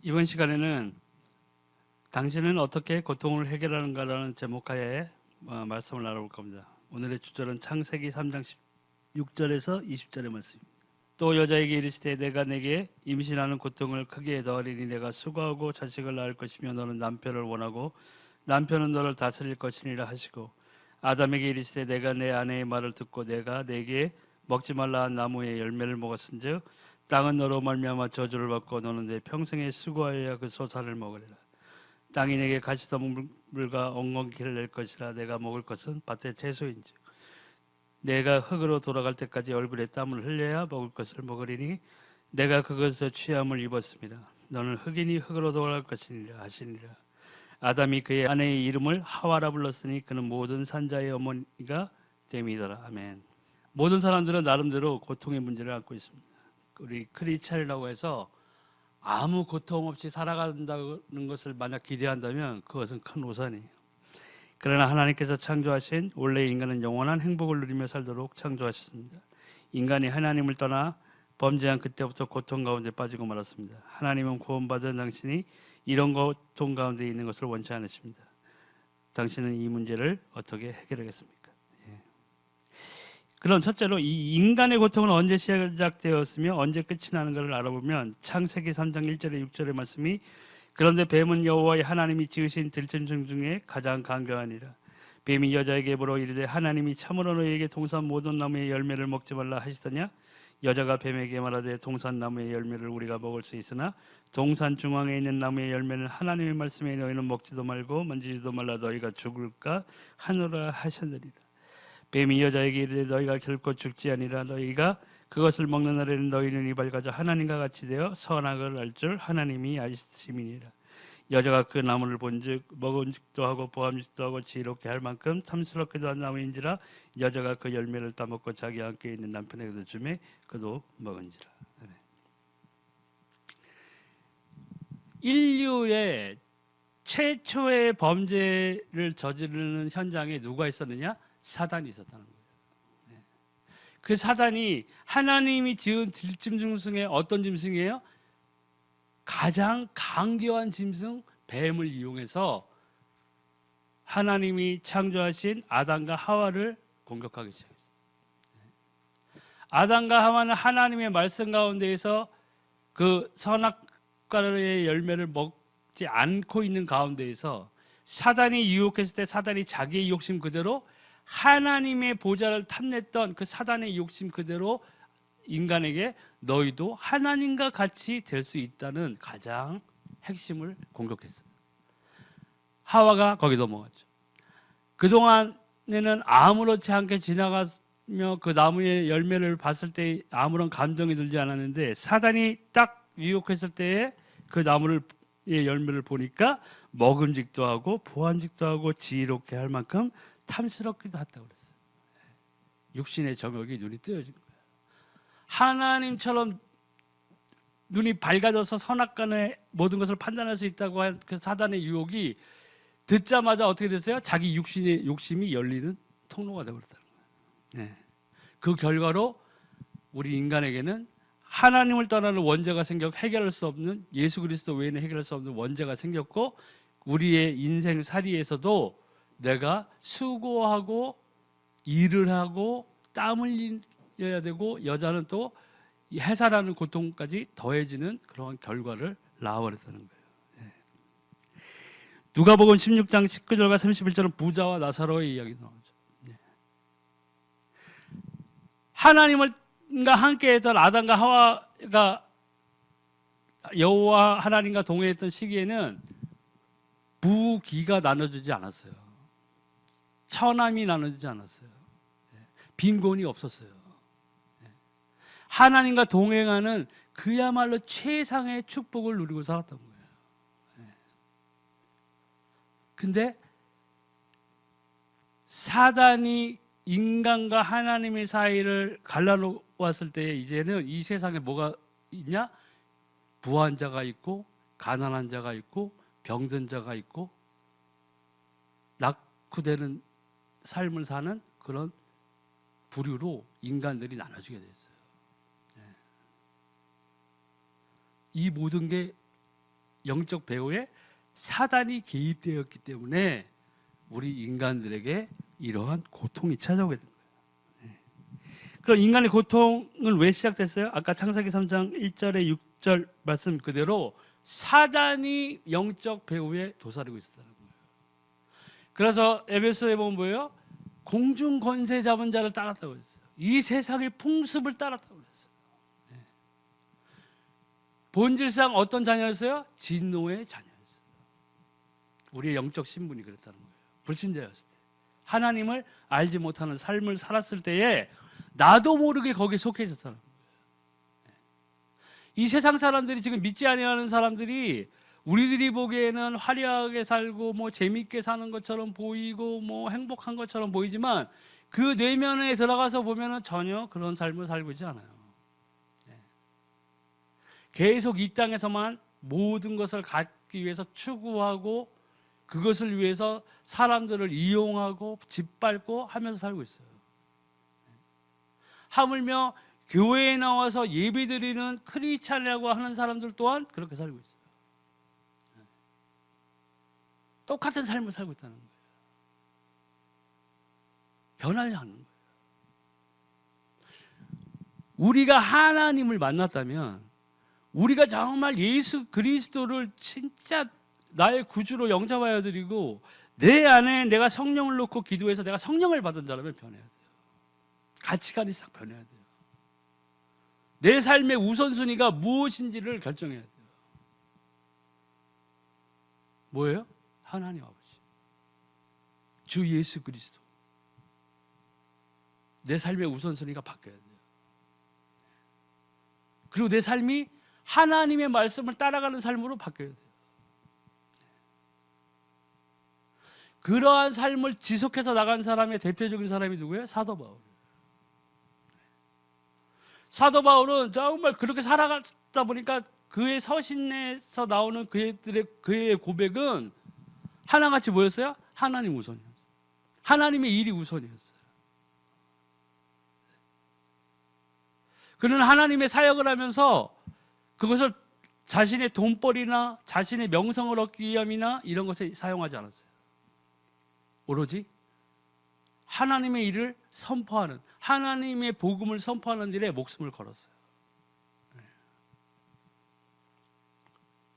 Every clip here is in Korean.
이번 시간에는 당신은 어떻게 고통을 해결하는가라는 제목하에 말씀을 나눠볼 겁니다. 오늘의 주절은 창세기 3장 16절에서 20절의 말씀입니다. 또 여자에게 이르시되 내가 내게 임신하는 고통을 크게 더하리니 내가 수고하고 자식을 낳을 것이며 너는 남편을 원하고 남편은 너를 다스릴 것이니라 하시고 아담에게 이르시되 내가 내 아내의 말을 듣고 내가 내게 먹지 말라 한 나무의 열매를 먹었은즉 땅은 너로 말미암아 저주를 받고 너는 내 평생에 수고하여야 그 소산을 먹으리라. 땅이 내게 가시덤불과 엉겅퀴를 낼 것이라. 내가 먹을 것은 밭의 채소인지 내가 흙으로 돌아갈 때까지 얼굴에 땀을 흘려야 먹을 것을 먹으리니 내가 그것에서 취함을 입었습니다. 너는 흙이니 흙으로 돌아갈 것이니라 하시니라. 아담이 그의 아내의 이름을 하와라 불렀으니 그는 모든 산자의 어머니가 됨이더라. 아멘. 모든 사람들은 나름대로 고통의 문제를 안고 있습니다. 우리 크리스찬이라고 해서 아무 고통 없이 살아간다는 것을 만약 기대한다면 그것은 큰 오산이에요. 그러나 하나님께서 창조하신 원래 인간은 영원한 행복을 누리며 살도록 창조하셨습니다. 인간이 하나님을 떠나 범죄한 그때부터 고통 가운데 빠지고 말았습니다. 하나님은 구원받은 당신이 이런 고통 가운데 있는 것을 원치 않으십니다. 당신은 이 문제를 어떻게 해결하겠습니까? 그럼 첫째로 이 인간의 고통은 언제 시작되었으며 언제 끝이 나는 것을 알아보면 창세기 3장 1절에 6절의 말씀이 그런데 뱀은 여호와의 하나님이 지으신 들짐승 중에 가장 강교하니라. 뱀이 여자에게 물어 이르되 하나님이 참으로 너희에게 동산 모든 나무의 열매를 먹지 말라 하시더냐. 여자가 뱀에게 말하되 동산 나무의 열매를 우리가 먹을 수 있으나 동산 중앙에 있는 나무의 열매는 하나님의 말씀에 너희는 먹지도 말고 만지지도 말라 너희가 죽을까 하노라 하셨느니라. 뱀이 여자에게 이르되 너희가 결코 죽지 아니라 너희가 그것을 먹는 날에는 너희 눈이 밝아져 하나님과 같이 되어 선악을 알 줄 하나님이 아심이니라. 여자가 그 나무를 본즉 먹음직도 하고 보암직도 하고 지혜롭게 할 만큼 탐스럽기도 한 나무인지라. 여자가 그 열매를 따먹고 자기 함께 있는 남편에게도 주매 그도 먹은지라. 인류의 최초의 범죄를 저지르는 현장에 누가 있었느냐? 사단이 있었다는 거예요. 그 사단이 하나님이 지은 들짐승 중에 어떤 짐승이에요? 가장 강교한 짐승 뱀을 이용해서 하나님이 창조하신 아담과 하와를 공격하기 시작했어요. 아담과 하와는 하나님의 말씀 가운데에서 그 선악과의 열매를 먹지 않고 있는 가운데에서 사단이 유혹했을 때 사단이 자기의 욕심 그대로 하나님의 보좌를 탐냈던 그 사단의 욕심 그대로 인간에게 너희도 하나님과 같이 될 수 있다는 가장 핵심을 공격했어요. 하와가 거기 넘어갔죠. 그동안에는 아무렇지 않게 지나가며 그 나무의 열매를 봤을 때 아무런 감정이 들지 않았는데 사단이 딱 유혹했을 때에 그 나무의 열매를 보니까 먹음직도 하고 보암직도 하고 지혜롭게 할 만큼 탐스럽기도 하다고 그랬어요. 육신의 정욕이 눈이 뜨여진 거예요. 하나님처럼 눈이 밝아져서 선악간의 모든 것을 판단할 수 있다고 한 그 사단의 유혹이 듣자마자 어떻게 됐어요? 자기 육신의 욕심이 열리는 통로가 되어버렸다는 거예요. 그 결과로 우리 인간에게는 하나님을 떠나는 원죄가 생겼고 해결할 수 없는 예수 그리스도 외에는 해결할 수 없는 원죄가 생겼고 우리의 인생살이에서도 내가 수고하고 일을 하고 땀 흘려야 되고 여자는 또 해산하는 고통까지 더해지는 그런 결과를 낳아버렸다는 거예요. 누가복음 16장 19절과 31절은 부자와 나사로의 이야기 나오죠. 하나님과 함께했던 아담과 하와가 여호와 하나님과 동행했던 시기에는 부귀가 나눠주지 않았어요. 처남이 나눠지지 않았어요. 빈곤이 없었어요. 하나님과 동행하는 그야말로 최상의 축복을 누리고 살았던 거예요. 근데 사단이 인간과 하나님의 사이를 갈라놓았을 때 이제는 이 세상에 뭐가 있냐? 부한 자가 있고 가난한 자가 있고 병든 자가 있고 낙후되는 삶을 사는 그런 부류로 인간들이 나눠지게 됐어요. 이 모든 게 영적 배후에 사단이 개입되었기 때문에 우리 인간들에게 이러한 고통이 찾아오게 됩니다. 그럼 인간의 고통은 왜 시작됐어요? 아까 창세기 3장 1절에 6절 말씀 그대로 사단이 영적 배후에 도사리고 있었다는 거예요. 그래서 에베소에 보면 뭐예요? 공중 권세 잡은 자를 따랐다고 했어요. 이 세상의 풍습을 따랐다고 했어요. 본질상 어떤 자녀였어요? 진노의 자녀였어요. 우리의 영적 신분이 그랬다는 거예요. 불신자였을 때, 하나님을 알지 못하는 삶을 살았을 때에 나도 모르게 거기에 속해 있었다는 거예요. 이 세상 사람들이 지금 믿지 아니하는 사람들이 우리들이 보기에는 화려하게 살고 뭐 재밌게 사는 것처럼 보이고 뭐 행복한 것처럼 보이지만 그 내면에 들어가서 보면은 전혀 그런 삶을 살고 있지 않아요. 계속 이 땅에서만 모든 것을 갖기 위해서 추구하고 그것을 위해서 사람들을 이용하고 짓밟고 하면서 살고 있어요. 하물며 교회에 나와서 예배드리는 크리스찬이라고 하는 사람들 또한 그렇게 살고 있어요. 똑같은 삶을 살고 있다는 거예요. 변하지 않는 거예요. 우리가 하나님을 만났다면, 우리가 정말 예수 그리스도를 진짜 나의 구주로 영접하여 드리고 내 안에 내가 성령을 놓고 기도해서 내가 성령을 받은 자라면 변해야 돼요. 가치관이 싹 변해야 돼요. 내 삶의 우선순위가 무엇인지를 결정해야 돼요. 뭐예요? 하나님 아버지, 주 예수 그리스도. 내 삶의 우선순위가 바뀌어야 돼요. 그리고 내 삶이 하나님의 말씀을 따라가는 삶으로 바뀌어야 돼요. 그러한 삶을 지속해서 나간 사람의 대표적인 사람이 누구예요? 사도 바울. 사도 바울은 정말 그렇게 살아갔다 보니까 그의 서신에서 나오는 그의 고백은 하나같이 뭐였어요? 하나님 우선이었어요. 하나님의 일이 우선이었어요. 그는 하나님의 사역을 하면서 그것을 자신의 돈벌이나 자신의 명성을 얻기 위함이나 이런 것에 사용하지 않았어요. 오로지 하나님의 일을 선포하는, 하나님의 복음을 선포하는 일에 목숨을 걸었어요.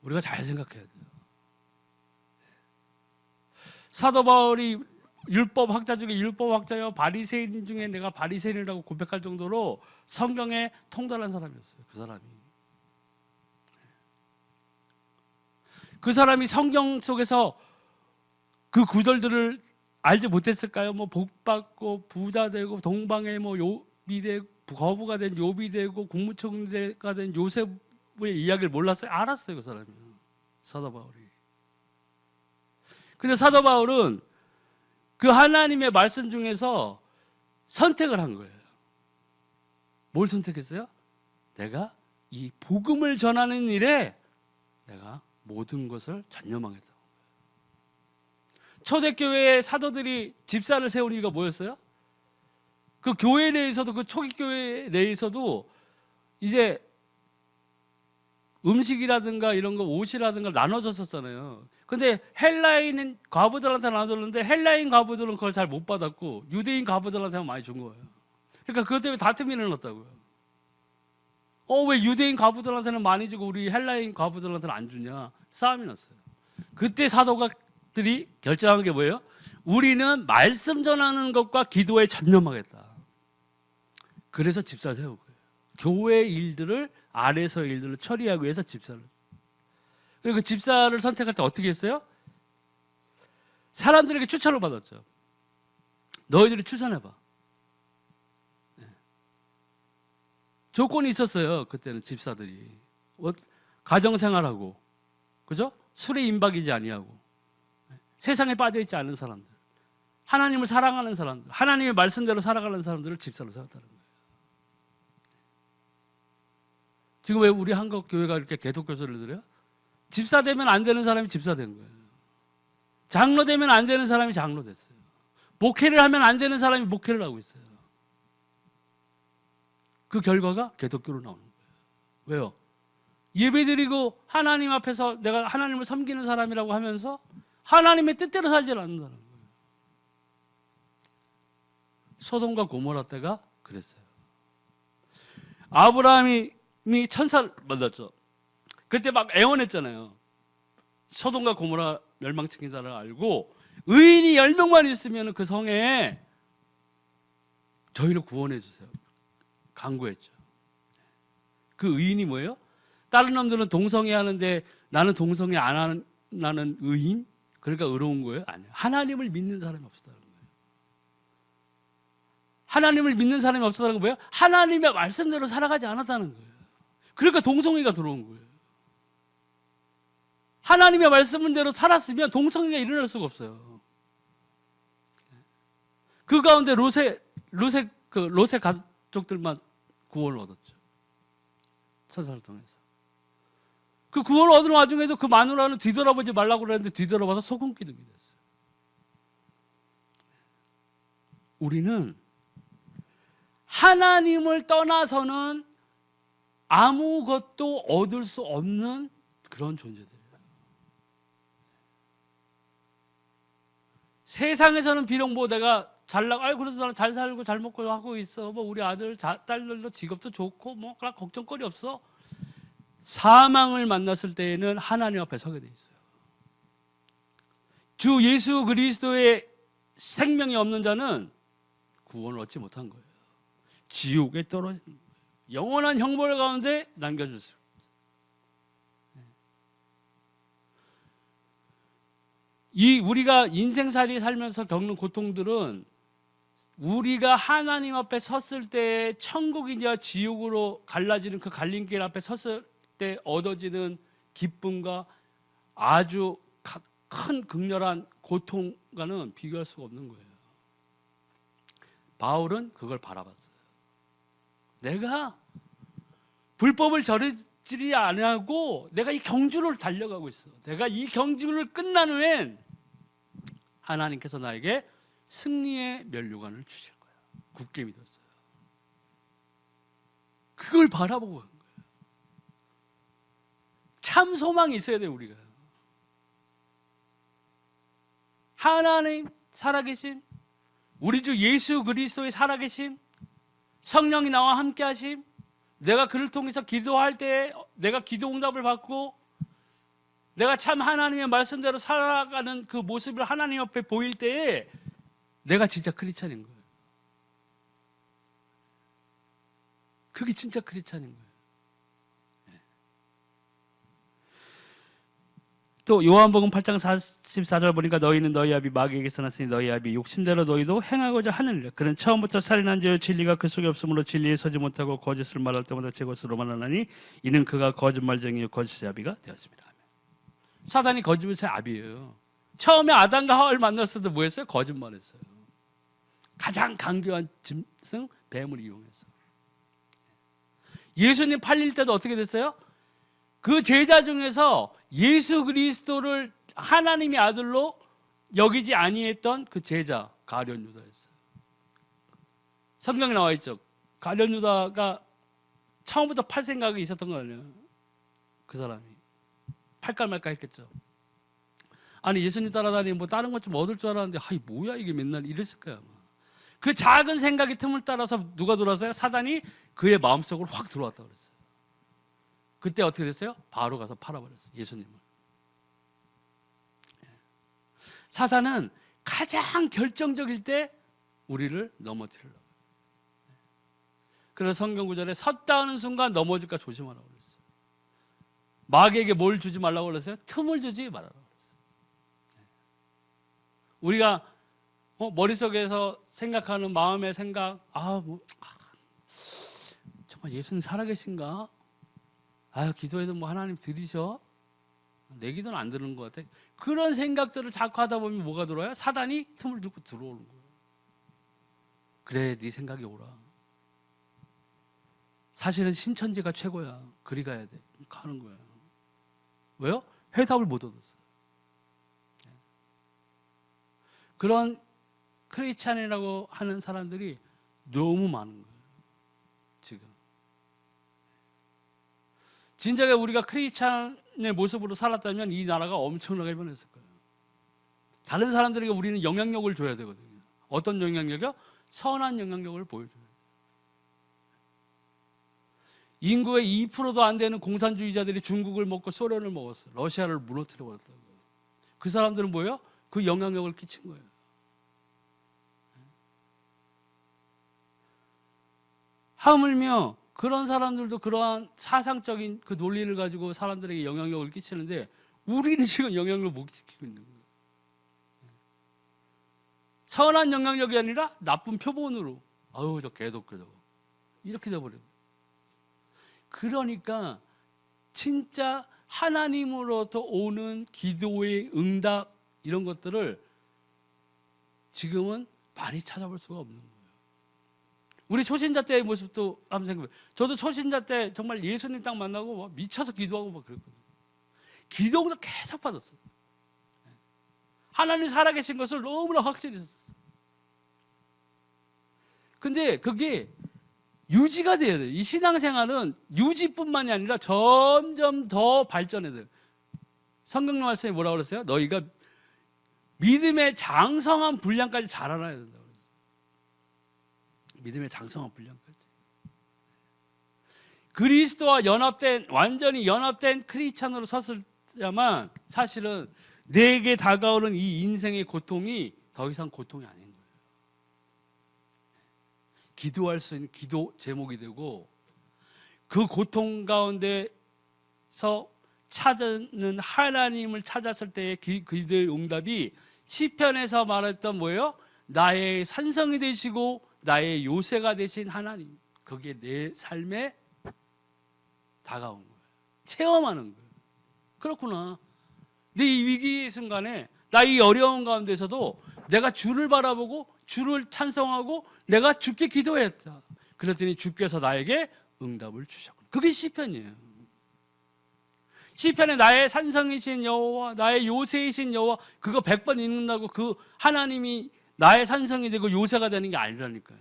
우리가 잘 생각해야 돼요. 사도 바울이 율법 학자 중에 율법 학자여 바리새인 중에 내가 바리새인이라고 고백할 정도로 성경에 통달한 사람이었어요. 그 사람이 성경 속에서 그 구절들을 알지 못했을까요? 뭐 복받고 부자 되고 동방에 뭐 요비 되고 거부가 된 요비 되고 국무총리가 된 요셉의 이야기를 몰랐어요? 알았어요, 그 사람이. 사도 바울이. 근데 사도 바울은 그 하나님의 말씀 중에서 선택을 한 거예요. 뭘 선택했어요? 내가 이 복음을 전하는 일에 내가 모든 것을 전념하겠다. 초대교회의 사도들이 집사를 세운 이유가 뭐였어요? 그 교회 내에서도, 그 초기 교회 내에서도 이제 음식이라든가 이런 거, 옷이라든가 나눠줬었잖아요. 근데 헬라인 과부들한테 나눠줬는데 헬라인 과부들은 그걸 잘 못 받았고 유대인 과부들한테만 많이 준 거예요. 그러니까 그것 때문에 다툼이 일어났다고요. 왜 유대인 과부들한테는 많이 주고 우리 헬라인 과부들한테는 안 주냐? 싸움이 났어요. 그때 사도가들이 결정한 게 뭐예요? 우리는 말씀 전하는 것과 기도에 전념하겠다. 그래서 집사를 세운 거예요. 교회 일들을, 아래서의 일들을 처리하기 위해서 집사를. 그 집사를 선택할 때 어떻게 했어요? 사람들에게 추천을 받았죠. 너희들이 추천해봐. 조건이 있었어요. 그때는 집사들이 가정생활하고, 그죠? 술에 임박이지 아니하고, 세상에 빠져있지 않은 사람들, 하나님을 사랑하는 사람들, 하나님의 말씀대로 살아가는 사람들을 집사로 세웠다는 거예요. 지금 왜 우리 한국 교회가 이렇게 개독 교수를 들어요? 집사 되면 안 되는 사람이 집사 된 거예요. 장로 되면 안 되는 사람이 장로 됐어요. 목회를 하면 안 되는 사람이 목회를 하고 있어요. 그 결과가 개독교로 나오는 거예요. 왜요? 예배드리고 하나님 앞에서 내가 하나님을 섬기는 사람이라고 하면서 하나님의 뜻대로 살지 않는다는 거예요. 소돔과 고모라 때가 그랬어요. 아브라함이 천사를 만났죠. 그때 막 애원했잖아요. 소돔과 고모라 멸망시킨다는 알고 의인이 10명만 있으면 그 성에 저희를 구원해 주세요. 간구했죠. 그 의인이 뭐예요? 다른 놈들은 동성애 하는데 나는 동성애 안 하는 의인? 그러니까 의로운 거예요? 아니요. 하나님을 믿는 사람이 없었다는 거예요. 하나님을 믿는 사람이 없었다는 건 뭐예요? 하나님의 말씀대로 살아가지 않았다는 거예요. 그러니까 동성애가 들어온 거예요. 하나님의 말씀대로 살았으면 동성애가 일어날 수가 없어요. 그 가운데 롯의 가족들만 구원을 얻었죠. 천사를 통해서. 그 구원을 얻은 와중에도 그 마누라는 뒤돌아보지 말라고 그랬는데 뒤돌아봐서 소금 기둥이 됐어요. 우리는 하나님을 떠나서는 아무것도 얻을 수 없는 그런 존재들이에요. 세상에서는 비록 뭐 내가 그래도 나는 잘 살고 잘 먹고 하고 있어. 뭐 우리 아들, 딸들도 직업도 좋고 뭐 그냥 걱정거리 없어. 사망을 만났을 때에는 하나님 앞에 서게 돼 있어요. 주 예수 그리스도의 생명이 없는 자는 구원을 얻지 못한 거예요. 지옥에 떨어진 거예요. 영원한 형벌 가운데 남겨졌어요. 우리가 인생살이 살면서 겪는 고통들은 우리가 하나님 앞에 섰을 때 천국이냐 지옥으로 갈라지는 그 갈림길 앞에 섰을 때 얻어지는 기쁨과 아주 큰 극렬한 고통과는 비교할 수가 없는 거예요. 바울은 그걸 바라봤어요. 내가 불법을 저지르지 않고 내가 이 경주를 달려가고 있어. 내가 이 경주를 끝난 후엔 하나님께서 나에게 승리의 면류관을 주실 거야. 굳게 믿었어요. 그걸 바라보고 간 거예요. 참 소망이 있어야 돼요, 우리가. 하나님 살아계심, 우리 주 예수 그리스도의 살아계심, 성령이 나와 함께 하심, 내가 그를 통해서 기도할 때 내가 기도 응답을 받고 내가 참 하나님의 말씀대로 살아가는 그 모습을 하나님 앞에 보일 때에 내가 진짜 크리스찬인 거예요. 그게 진짜 크리스찬인 거예요. 또 요한복음 8장 44절 보니까 너희는 너희 아비 마귀에게서 났으니 너희 아비 욕심대로 너희도 행하고자 하느니라. 그는 처음부터 살인한 자요 진리가 그 속에 없으므로 진리에 서지 못하고 거짓을 말할 때마다 제 것으로 말하나니 이는 그가 거짓말쟁이요 거짓의 아비가 되었습니다. 사단이 거짓의 아비예요. 처음에 아담과 하와를 만났을 때 뭐했어요? 거짓말했어요. 가장 강교한 짐승 뱀을 이용해서. 예수님 팔릴 때도 어떻게 됐어요? 그 제자 중에서 예수 그리스도를 하나님의 아들로 여기지 아니했던 그 제자 가룟 유다였어요. 성경에 나와 있죠. 가룟 유다가 처음부터 팔 생각이 있었던 거 아니에요. 그 사람이 팔까 말까 했겠죠. 아니 예수님 따라다니면 뭐 다른 것 좀 얻을 줄 알았는데 아이 뭐야 이게 맨날 이랬을 거야. 그 작은 생각의 틈을 따라서 누가 들어왔어요? 사단이 그의 마음속으로 확 들어왔다고 그랬어요. 그때 어떻게 됐어요? 바로 가서 팔아버렸어요. 예수님을. 사단은 가장 결정적일 때 우리를 넘어뜨리려고. 그래서 성경 구절에 섰다 하는 순간 넘어질까 조심하라고 그랬어요. 마귀에게 뭘 주지 말라고 그랬어요? 틈을 주지 말라고 그랬어요. 우리가 머릿속에서 생각하는 마음의 생각, 정말 예수님 살아계신가? 기도해도 뭐 하나님 들으셔? 내 기도는 안 들은 것 같아. 그런 생각들을 자꾸 하다 보면 뭐가 들어와요? 사단이 틈을 두고 들어오는 거예요. 그래, 네 생각이 오라. 사실은 신천지가 최고야. 그리 가야 돼. 가는 거예요. 왜요? 해답을 못 얻었어요. 그런 크리스찬이라고 하는 사람들이 너무 많은 거예요. 지금. 진작에 우리가 크리스찬의 모습으로 살았다면 이 나라가 엄청나게 변했을 거예요. 다른 사람들에게 우리는 영향력을 줘야 되거든요. 어떤 영향력이요? 선한 영향력을 보여줘요. 인구의 2%도 안 되는 공산주의자들이 중국을 먹고 소련을 먹었어요. 러시아를 무너뜨려 버렸다고. 그 사람들은 뭐예요? 그 영향력을 끼친 거예요. 하물며 그런 사람들도 그러한 사상적인 그 논리를 가지고 사람들에게 영향력을 끼치는데 우리는 지금 영향력을 못 끼치고 있는 거예요. 선한 영향력이 아니라 나쁜 표본으로 아유 저 개독교도 이렇게 돼버려요. 그러니까 진짜 하나님으로부터 오는 기도의 응답 이런 것들을 지금은 많이 찾아볼 수가 없는 거예요. 우리 초신자 때의 모습도 한번 생각해봐요. 저도 초신자 때 정말 예수님 딱 만나고 막 미쳐서 기도하고 막 그랬거든요. 기도도 계속 받았어요. 하나님 살아계신 것을 너무나 확실히 했어요. 근데 그게 유지가 돼야 돼요. 이 신앙생활은 유지뿐만이 아니라 점점 더 발전해야 돼요. 성경 말씀이 뭐라고 그랬어요? 너희가 믿음의 장성한 분량까지 자라나야 된다고 그랬어요. 믿음의 장성한 분량까지. 그리스도와 연합된, 완전히 연합된 크리스찬으로 섰을야만 사실은 내게 다가오는 이 인생의 고통이 더 이상 고통이 아닌 거예요. 기도할 수 있는 기도 제목이 되고 그 고통 가운데서 찾는 하나님을 찾았을 때의 기도의 응답이 시편에서 말했던 뭐예요? 나의 산성이 되시고 나의 요새가 되신 하나님. 그게 내 삶에 다가온 거예요. 체험하는 거예요. 그렇구나. 내 이 위기 순간에 나 이 어려운 가운데서도 내가 주를 바라보고 주를 찬송하고 내가 주께 기도했다. 그랬더니 주께서 나에게 응답을 주셨구나. 그게 시편이에요. 시편에 나의 산성이신 여호와, 나의 요새이신 여호와 그거 100번 읽는다고 그 하나님이 나의 산성이 되고 요새가 되는 게 아니라니까요.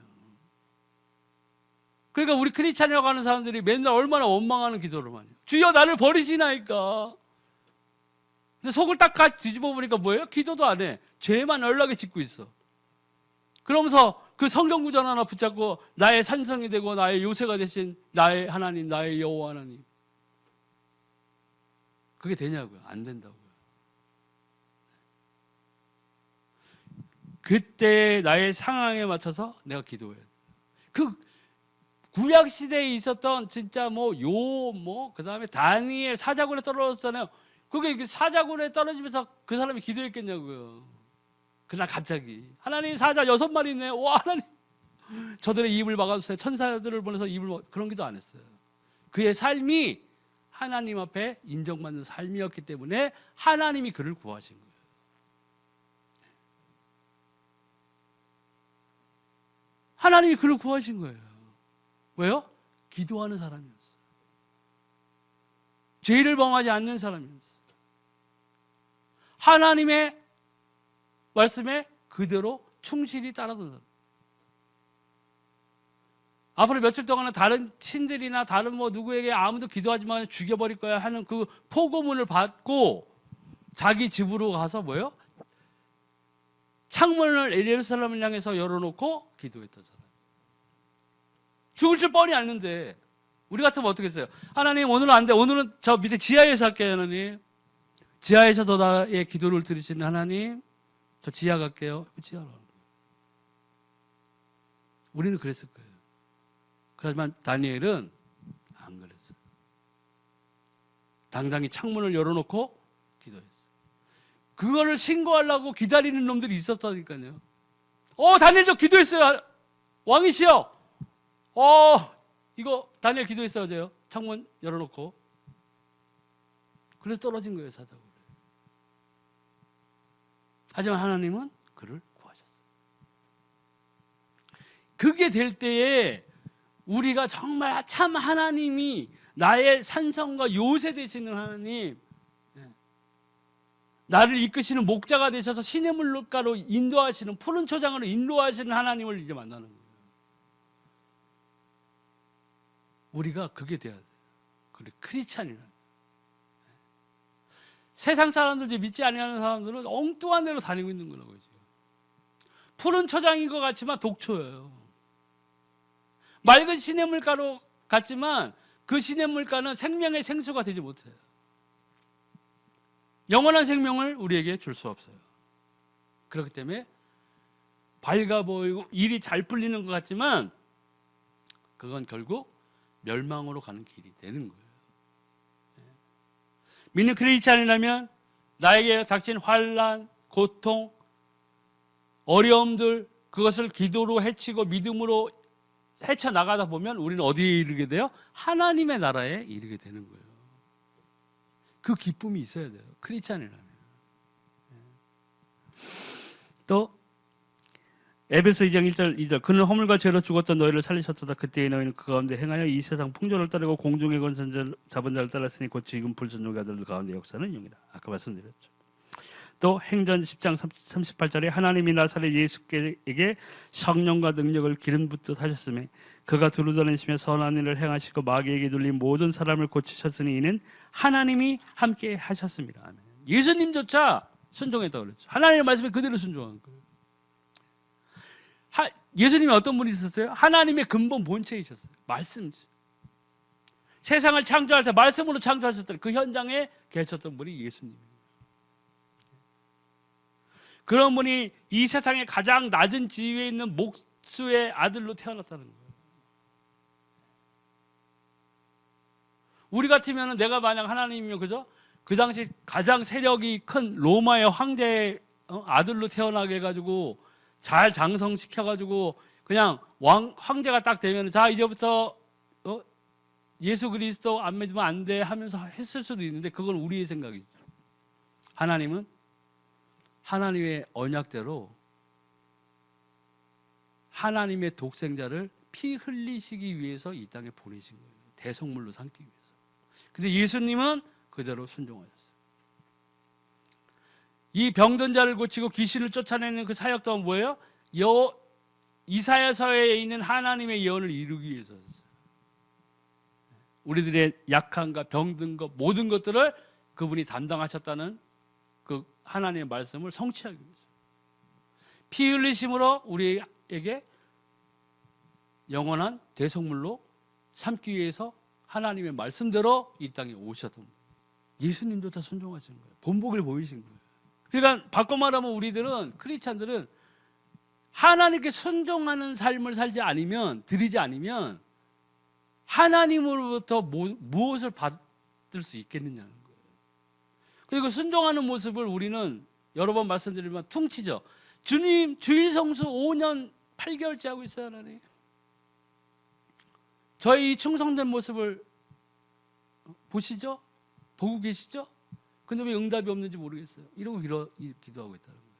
그러니까 우리 크리스찬이라고 하는 사람들이 맨날 얼마나 원망하는 기도를 많이 해요. 주여 나를 버리시나이까. 근데 속을 딱 뒤집어 보니까 뭐예요? 기도도 안 해. 죄만 연락에 짓고 있어. 그러면서 그 성경 구절 하나 붙잡고 나의 산성이 되고 나의 요새가 되신 나의 하나님, 나의 여호와 하나님. 그게 되냐고요? 안 된다고요. 그때 나의 상황에 맞춰서 내가 기도해야 돼. 그 구약 시대에 있었던 진짜 그다음에 다니엘 사자굴에 떨어졌잖아요. 그게 사자굴에 떨어지면서 그 사람이 기도했겠냐고요. 그날 갑자기 하나님 사자 6마리 있네. 와 하나님 저들의 입을 막아주세요. 천사들을 보내서 그런 기도 안 했어요. 그의 삶이 하나님 앞에 인정받는 삶이었기 때문에 하나님이 그를 구하신 거예요. 하나님이 그를 구하신 거예요. 왜요? 기도하는 사람이었어요. 죄를 범하지 않는 사람이었어요. 하나님의 말씀에 그대로 충실히 따르던 사람. 앞으로 며칠 동안은 다른 신들이나 다른 누구에게 아무도 기도하지 마 죽여버릴 거야 하는 그 포고문을 받고 자기 집으로 가서 뭐예요? 창문을 예루살렘을 향해서 열어놓고 기도했던 사람. 죽을 줄 뻔히 알는데 우리 같으면 어떻게 했어요? 하나님 오늘은 안 돼. 오늘은 저 밑에 지하에서 할게요. 하나님. 지하에서도 나의 기도를 들으시는 하나님. 저 지하 갈게요. 지하로 가는 거예요. 우리는 그랬을 거예요. 하지만 다니엘은 안 그랬어요. 당당히 창문을 열어놓고 기도했어요. 그거를 신고하려고 기다리는 놈들이 있었다니까요. 다니엘 저 기도했어요. 왕이시여. 이거 다니엘 기도했어요. 어제요. 창문 열어놓고. 그래서 떨어진 거예요. 사자굴에. 하지만 하나님은 그를 구하셨어요. 그게 될 때에 우리가 정말 참 하나님이 나의 산성과 요새 되시는 하나님, 나를 이끄시는 목자가 되셔서 신의 물가로 인도하시는, 푸른 초장으로 인도하시는 하나님을 이제 만나는 거예요. 우리가 그게 돼야 돼요. 그리고 크리스찬이라. 세상 사람들, 믿지 아니하는 사람들은 엉뚱한 데로 다니고 있는 거라고요. 지금. 푸른 초장인 것 같지만 독초예요. 맑은 시냇물가로 같지만 그 시냇물가는 생명의 생수가 되지 못해요. 영원한 생명을 우리에게 줄 수 없어요. 그렇기 때문에 밝아 보이고 일이 잘 풀리는 것 같지만 그건 결국 멸망으로 가는 길이 되는 거예요. 믿는 크리스찬이라면 나에게 닥친 환난, 고통, 어려움들 그것을 기도로 헤치고 믿음으로 헤쳐나가다 보면 우리는 어디에 이르게 돼요? 하나님의 나라에 이르게 되는 거예요. 그 기쁨이 있어야 돼요. 크리스찬이라면. 또 에베소 2장 1절 2절 그는 허물과 죄로 죽었던 너희를 살리셨도다. 그때의 너희는 그 가운데 행하여 이 세상 풍조를 따르고 공중의 권세 잡은 자를 따랐으니 곧 지금 불순종의 아들들 가운데 역사는 용이다. 아까 말씀드렸죠. 또 행전 10장 38절에 하나님이 나사렛 예수께에게 성령과 능력을 기름 붓듯 하셨으며 그가 두루다니시며 선한 일을 행하시고 마귀에게 눌린 모든 사람을 고치셨으니 이는 하나님이 함께 하셨습니다. 아멘. 예수님조차 순종했다고 그랬죠. 하나님의 말씀에 그대로 순종한 거예요. 예수님이 어떤 분이 있었어요? 하나님의 근본 본체이셨어요. 말씀. 세상을 창조할 때 말씀으로 창조하셨던 그 현장에 계셨던 분이 예수님이에요. 그런 분이 이 세상의 가장 낮은 지위에 있는 목수의 아들로 태어났다는 거예요. 우리 같으면 내가 만약 하나님이면 그죠? 그 당시 가장 세력이 큰 로마의 황제의 아들로 태어나게 해가지고 잘 장성시켜가지고 그냥 황제가 딱 되면 자 이제부터 예수 그리스도 안 믿으면 안 돼 하면서 했을 수도 있는데 그건 우리의 생각이죠. 하나님은 하나님의 언약대로 하나님의 독생자를 피 흘리시기 위해서 이 땅에 보내신 거예요. 대속물로 삼기 위해서. 근데 예수님은 그대로 순종하셨어요. 이 병든 자를 고치고 귀신을 쫓아내는 그 사역 또한 뭐예요? 이사야서에 있는 하나님의 예언을 이루기 위해서였어요. 우리들의 약함과 병든 것 모든 것들을 그분이 담당하셨다는 그 하나님의 말씀을 성취하기 위해서. 피 흘리심으로 우리에게 영원한 대속물로 삼기 위해서 하나님의 말씀대로 이 땅에 오셨던 거예요. 예수님도 다 순종하신 거예요. 본복을 보이신 거예요. 그러니까 바꿔 말하면 우리들은 크리스찬들은 하나님께 순종하는 삶을 살지 않으면 드리지 않으면 하나님으로부터 무엇을 받을 수 있겠느냐는 거예요. 그리고 순종하는 모습을 우리는 여러 번 말씀드리면 퉁치죠. 주님 주일 성수 5년 8개월째 하고 있어요. 하나님. 저희 이 충성된 모습을 보시죠? 보고 계시죠? 근데 왜 응답이 없는지 모르겠어요. 이러고 기도하고 있다는 거예요.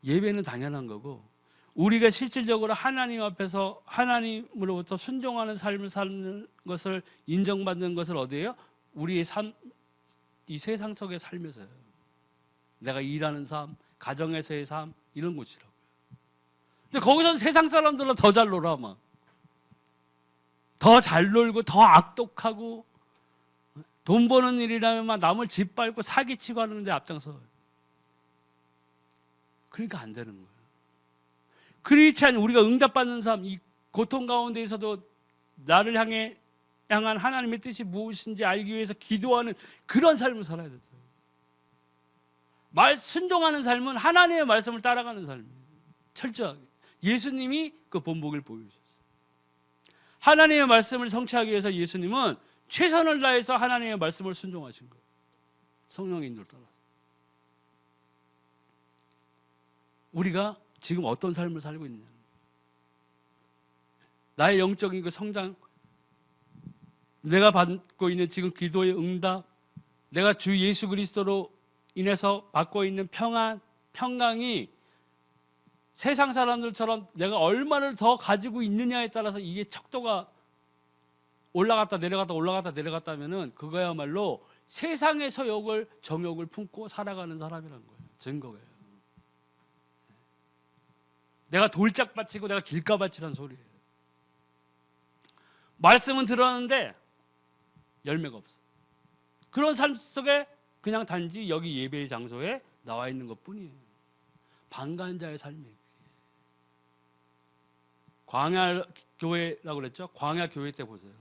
예배는 당연한 거고 우리가 실질적으로 하나님 앞에서 하나님으로부터 순종하는 삶을 사는 것을 인정받는 것을 어디예요? 우리의 삶, 이 세상 속의 삶에서요. 내가 일하는 삶, 가정에서의 삶 이런 곳이라고요. 근데 거기서는 세상 사람들은 더 잘 놀아 막. 더 잘 놀고 더 악독하고 돈 버는 일이라면 막 남을 짓밟고 사기치고 하는데 앞장서. 그러니까 안 되는 거예요. 크리스찬 우리가 응답받는 삶, 이 고통 가운데에서도 나를 향한 하나님의 뜻이 무엇인지 알기 위해서 기도하는 그런 삶을 살아야 된다. 순종하는 삶은 하나님의 말씀을 따라가는 삶이에요. 철저하게. 예수님이 그 본복을 보여주셨어요. 하나님의 말씀을 성취하기 위해서 예수님은 최선을 다해서 하나님의 말씀을 순종하신 거예요. 성령의 인도를 따라서. 우리가 지금 어떤 삶을 살고 있느냐. 나의 영적인 그 성장, 내가 받고 있는 지금 기도의 응답, 내가 주 예수 그리스도로 인해서 받고 있는 평안, 평강이 세상 사람들처럼 내가 얼마를 더 가지고 있느냐에 따라서 이게 척도가 올라갔다 내려갔다 올라갔다 내려갔다 하면은 그거야말로 세상의 소욕을 정욕을 품고 살아가는 사람이라는 거예요. 증거예요. 내가 돌짝밭이고 내가 길가밭이라는 소리예요. 말씀은 들었는데 열매가 없어. 그런 삶 속에 그냥 단지 여기 예배의 장소에 나와 있는 것뿐이에요. 방관자의 삶이에요. 광야 교회라고 그랬죠? 광야 교회 때 보세요.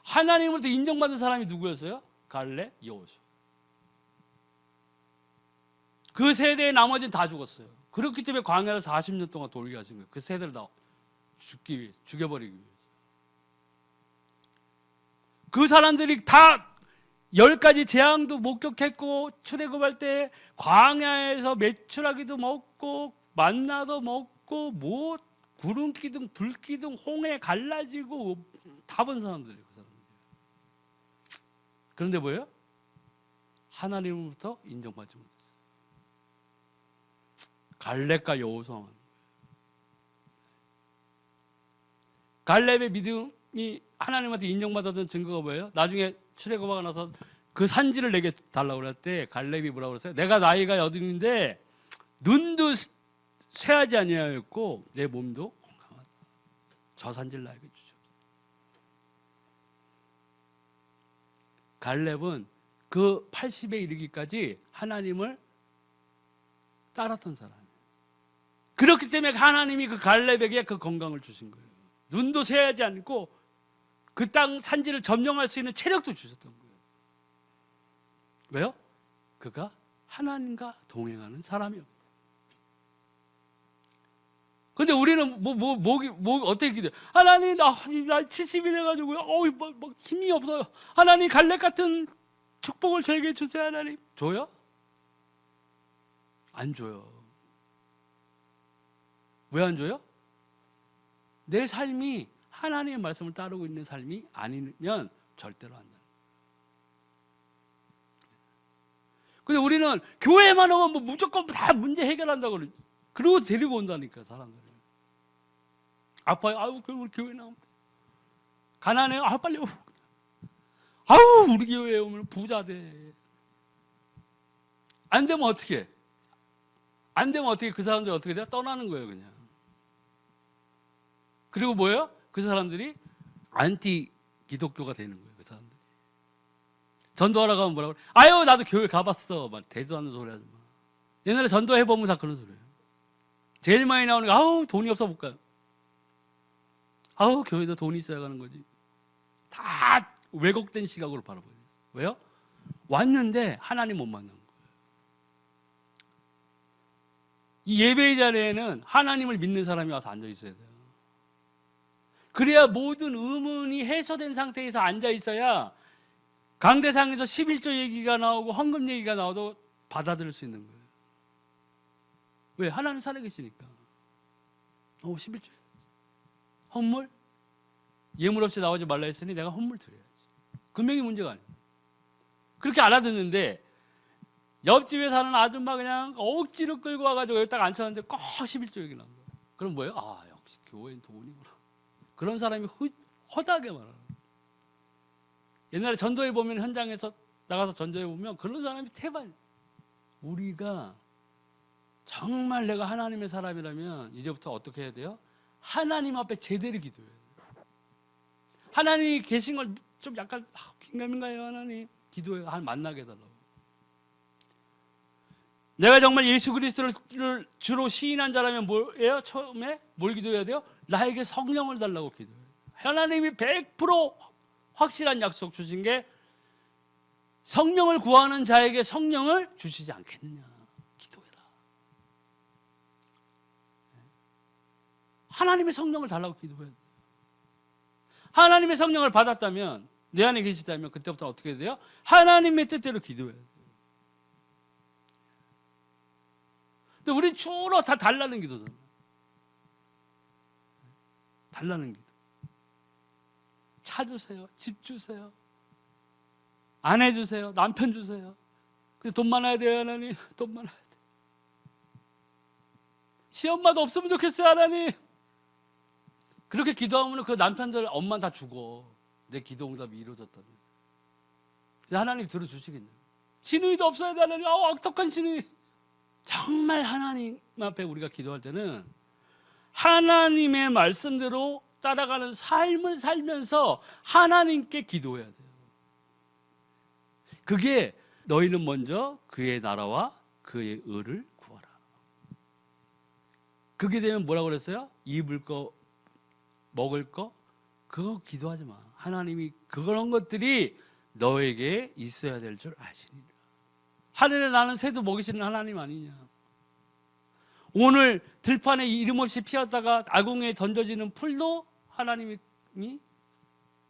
하나님으로부터 인정받은 사람이 누구였어요? 갈렙, 여호수아. 그 세대의 나머지는 다 죽었어요. 그렇기 때문에 광야를 40년 동안 돌게 하신 거예요. 그 세대를 다 죽여버리기 위해서. 그 사람들이 다 10가지 재앙도 목격했고, 출애굽할 때 광야에서 메추라기도 먹고 만나도 먹고 뭐 구름 기둥 불 기둥 홍해 갈라지고 다 본 사람들이에요. 그 사람들. 그런데 뭐예요? 하나님으로부터 인정받지 못했어요. 갈렙과 여호수아만. 갈렙의 믿음이 하나님한테 인정받았던 증거가 뭐예요? 나중에 출애굽하고 나서 그 산지를 내게 달라고 그럴 때 갈렙이 뭐라고 그랬어요? 내가 나이가 80인데 눈도 쇠하지 아니하였고 내 몸도 건강하다. 저 산지를 나에게 주죠. 갈렙은 그 80에 이르기까지 하나님을 따랐던 사람이에요. 그렇기 때문에 하나님이 그 갈렙에게 그 건강을 주신 거예요. 눈도 새하지 않고 그 땅 산지를 점령할 수 있는 체력도 주셨던 거예요. 왜요? 그가 하나님과 동행하는 사람이었거든요. 근데 우리는 어떻게 기도해요? 하나님, 나 70이 돼가지고 막 힘이 없어요. 하나님, 갈렙 같은 축복을 저에게 주세요. 하나님. 줘요? 안 줘요. 왜 안 줘요? 내 삶이 하나님의 말씀을 따르고 있는 삶이 아니면 절대로 안 돼요. 근데 우리는 교회만 오면 뭐 무조건 다 문제 해결한다고 그러고 데리고 온다니까, 사람들을. 아파요. 아유, 우리 교회 나오면 가난해요. 아, 빨리 오고. 아우, 우리 교회에 오면 부자 돼. 안 되면 어떻게 해? 안 되면 어떻게, 그 사람들이 어떻게 돼요? 떠나는 거예요, 그냥. 그리고 뭐예요? 그 사람들이 안티 기독교가 되는 거예요, 그 사람들이. 전도하러 가면 뭐라고 그래? 아유, 나도 교회 가봤어. 막 대도 않는 소리 하지 마. 옛날에 전도해보면 다 그런 소리예요. 제일 많이 나오는 게, 아우, 돈이 없어 못 가요. 아우, 교회도 돈이 있어야 가는 거지. 다 왜곡된 시각으로 바라보고 있어요. 왜요? 왔는데 하나님 못 만난 거예요. 이 예배의 자리에는 하나님을 믿는 사람이 와서 앉아 있어야 돼요. 그래야 모든 의문이 해소된 상태에서 앉아 있어야 강대상에서 11조 얘기가 나오고 헌금 얘기가 나와도 받아들일 수 있는 거예요. 왜? 하나님 살아계시니까. 11조 헌물? 예물 없이 나오지 말라 했으니 내가 헌물 드려야지. 금액이 문제가 아니에요. 그렇게 알아듣는데 옆집에 사는 아줌마 그냥 억지로 끌고 와가지고 여기 딱 앉혔는데 꼭 11조 얘기 나온 거예요. 그럼 뭐예요? 아, 역시 교회는 돈이구나. 그런 사람이 허다하게 말하는 거예요. 옛날에 전도회 보면, 현장에서 나가서 전도회 보면 그런 사람이 태반. 우리가 정말 내가 하나님의 사람이라면 이제부터 어떻게 해야 돼요? 하나님 앞에 제대로 기도해야 돼요. 하나님이 계신 걸 좀 약간 긴가민가요? 하나님 기도해요. 만나게 해달라고. 내가 정말 예수 그리스도를 주로 시인한 자라면 뭐예요? 처음에 뭘 기도해야 돼요? 나에게 성령을 달라고 기도해요. 하나님이 100% 확실한 약속 주신 게 성령을 구하는 자에게 성령을 주시지 않겠느냐. 기도해라. 하나님의 성령을 달라고 기도해야 돼요. 하나님의 성령을 받았다면, 내 안에 계시다면 그때부터 어떻게 해야 돼요? 하나님의 뜻대로 기도해야 돼요. 근데 우리 주로 다 달라는 기도잖아요. 달라는 기도. 차 주세요. 집 주세요. 아내 주세요. 남편 주세요. 근데 돈 많아야 돼요, 하나님. 돈 많아야 돼. 시엄마도 없으면 좋겠어요, 하나님. 그렇게 기도하면 그 남편들, 엄마는 다 죽어. 내 기도 응답이 이루어졌다면. 근데 하나님 들어주시겠냐고. 신우이도 없어야 돼, 하나님. 악독한 신우이. 정말 하나님 앞에 우리가 기도할 때는 하나님의 말씀대로 따라가는 삶을 살면서 하나님께 기도해야 돼요. 그게 너희는 먼저 그의 나라와 그의 의를 구하라. 그게 되면 뭐라고 그랬어요? 입을 거, 먹을 거, 그거 기도하지 마. 하나님이 그런 것들이 너에게 있어야 될 줄 아시니라. 하늘에 나는 새도 먹이시는 하나님 아니냐. 오늘 들판에 이름 없이 피었다가 아궁이에 던져지는 풀도 하나님이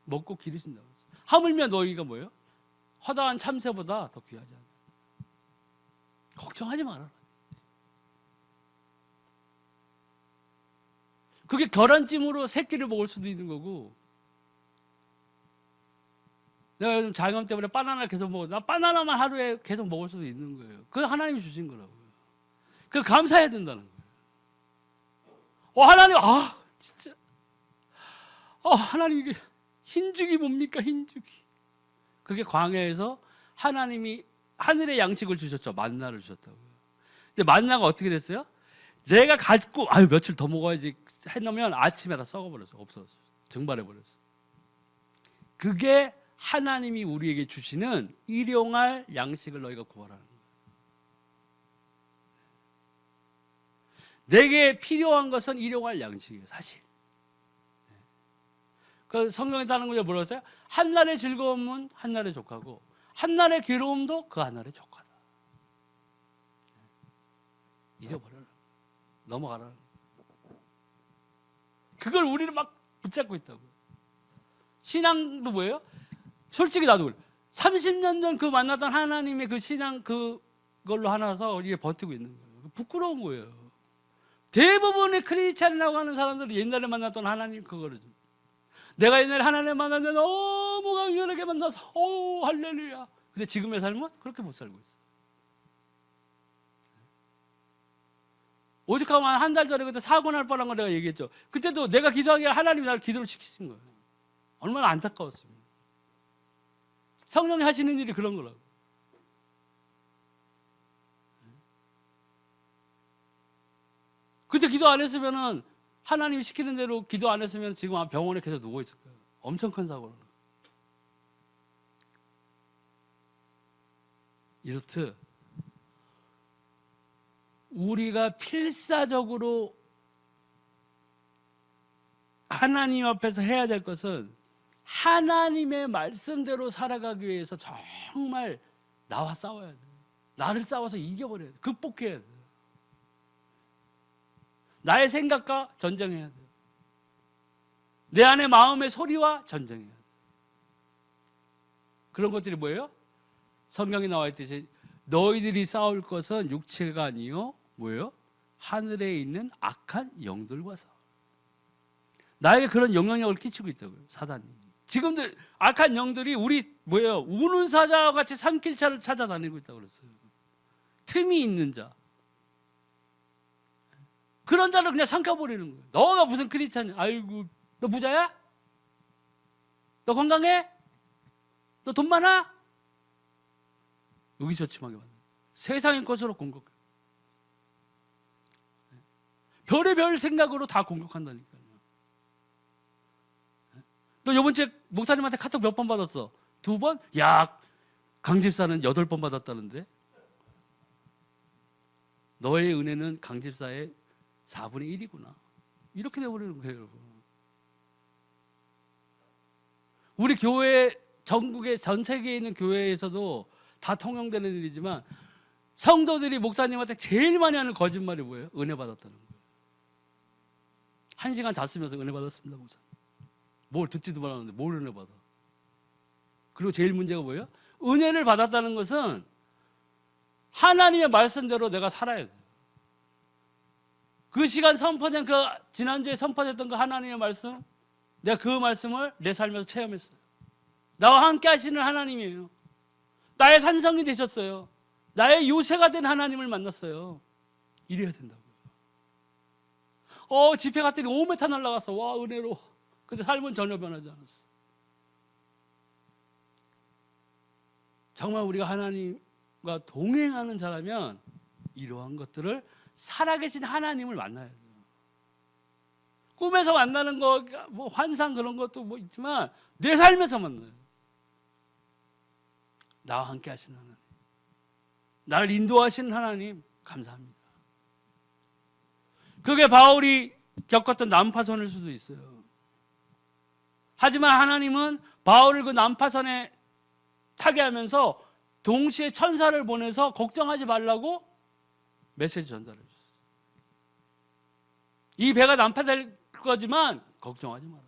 먹고 기르신다고 했어요. 하물며 너희가 뭐예요? 허다한 참새보다 더 귀하지 않아요. 걱정하지 말아라. 그게 계란찜으로 새끼를 먹을 수도 있는 거고, 내가 요즘 자금 때문에 바나나를 계속 먹어. 나 바나나만 하루에 계속 먹을 수도 있는 거예요. 그거 하나님이 주신 거라고요. 그거 감사해야 된다는 거예요. 하나님, 진짜. 하나님, 이게 흰죽이 뭡니까, 흰죽이. 그게 광야에서 하나님이 하늘의 양식을 주셨죠. 만나를 주셨다고요. 근데 만나가 어떻게 됐어요? 내가 갖고, 며칠 더 먹어야지 해놓으면 아침에 다 썩어버렸어. 없어졌어. 증발해버렸어. 그게 하나님이 우리에게 주시는 일용할 양식을 너희가 구하라는 거예요. 내게 필요한 것은 일용할 양식이에요, 사실. 그 성경에 따르는 거죠. 뭐라고 했어요? 한날의 즐거움은 한날의 족하고 한날의 괴로움도 그 한날의 족하다. 잊어버려라. 넘어가라. 그걸 우리는 막 붙잡고 있다고요. 신앙도 뭐예요? 솔직히 나도 그래. 30년 전 그 만났던 하나님의 그 신앙 그걸로 하나서 이게 버티고 있는 거예요. 부끄러운 거예요. 대부분의 크리스찬이라고 하는 사람들은 옛날에 만났던 하나님 그거를 좀. 내가 옛날에 하나님 만났는데 너무 강렬하게 만나서 할렐루야. 근데 지금의 삶은 그렇게 못 살고 있어. 오죽하면 한 달 전에 그때 사고 날 뻔한 거 내가 얘기했죠. 그때도 내가 기도하기 하나님이 나를 기도를 시키신 거예요. 얼마나 안타까웠습니다. 성령이 하시는 일이 그런 거라고. 그때 기도 안 했으면은 하나님이 시키는 대로 기도 안 했으면 지금 병원에 계속 누워 있을 거예요. 엄청 큰 사고로. 이렇듯 우리가 필사적으로 하나님 앞에서 해야 될 것은 하나님의 말씀대로 살아가기 위해서 정말 나와 싸워야 돼요. 나를 싸워서 이겨버려야 돼요. 극복해야 돼요. 나의 생각과 전쟁해야 돼요. 내 안의 마음의 소리와 전쟁해야 돼요. 그런 것들이 뭐예요? 성경에 나와 있듯이 너희들이 싸울 것은 육체가 아니요 뭐예요? 하늘에 있는 악한 영들과 싸워. 나에게 그런 영향력을 끼치고 있다고요. 사단이. 지금도 악한 영들이 우리 뭐예요? 우는 사자와 같이 산길차를 찾아다니고 있다고 그랬어요. 틈이 있는 자. 그런 자를 그냥 삼켜버리는 거예요. 너가 무슨 크리스찬이야? 아이고, 너 부자야? 너 건강해? 너 돈 많아? 의기소침하게 만든 세상의 것으로 공격해. 별의별 생각으로 다 공격한다니까요. 너 이번 주에 목사님한테 카톡 몇 번 받았어? 2번? 야, 강집사는 8번 받았다는데? 너의 은혜는 강집사의 4분의 1이구나. 이렇게 돼버리는 거예요, 여러분. 우리 교회, 전국의 전 세계에 있는 교회에서도 다 통용되는 일이지만 성도들이 목사님한테 제일 많이 하는 거짓말이 뭐예요? 은혜 받았다는 거예요. 1시간 잤으면서 은혜 받았습니다, 목사님. 뭘 듣지도 말았는데 뭘 은혜 받아. 그리고 제일 문제가 뭐예요? 은혜를 받았다는 것은 하나님의 말씀대로 내가 살아야 돼요. 그 시간 선포된 지난주에 선포됐던 그 하나님의 말씀, 내가 그 말씀을 내 삶에서 체험했어요. 나와 함께 하시는 하나님이에요. 나의 산성이 되셨어요. 나의 요새가 된 하나님을 만났어요. 이래야 된다고요. 집회 갔더니 5m 날아갔어. 와, 은혜로. 근데 삶은 전혀 변하지 않았어. 정말 우리가 하나님과 동행하는 자라면 이러한 것들을 살아계신 하나님을 만나야 돼요. 꿈에서 만나는 거, 뭐 환상 그런 것도 뭐 있지만 내 삶에서 만나요. 나와 함께 하시는 하나님, 나를 인도하시는 하나님 감사합니다. 그게 바울이 겪었던 난파선일 수도 있어요. 하지만 하나님은 바울을 그 난파선에 타게 하면서 동시에 천사를 보내서 걱정하지 말라고 메시지 전달해 줬어요. 이 배가 난파될 거지만 걱정하지 마라.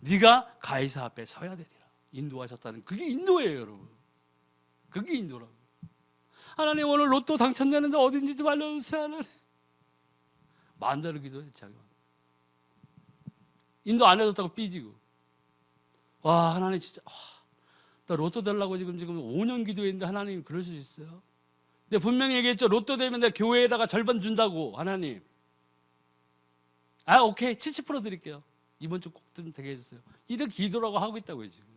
네가 가이사 앞에 서야 되리라. 인도하셨다는, 그게 인도예요, 여러분. 그게 인도라고. 하나님, 오늘 로또 당첨되는데 어딘지 좀 알려주세요, 하나님. 만대를 기도해, 자기가. 인도 안 해줬다고 삐지고. 와, 하나님 진짜, 나 로또 되려고 지금 5년 기도했는데 하나님 그럴 수 있어요? 근데 분명히 얘기했죠. 로또 되면 내가 교회에다가 절반 준다고. 하나님, 오케이, 70% 드릴게요. 이번 주 꼭 좀 되게 해주세요. 이런 기도라고 하고 있다고요, 지금.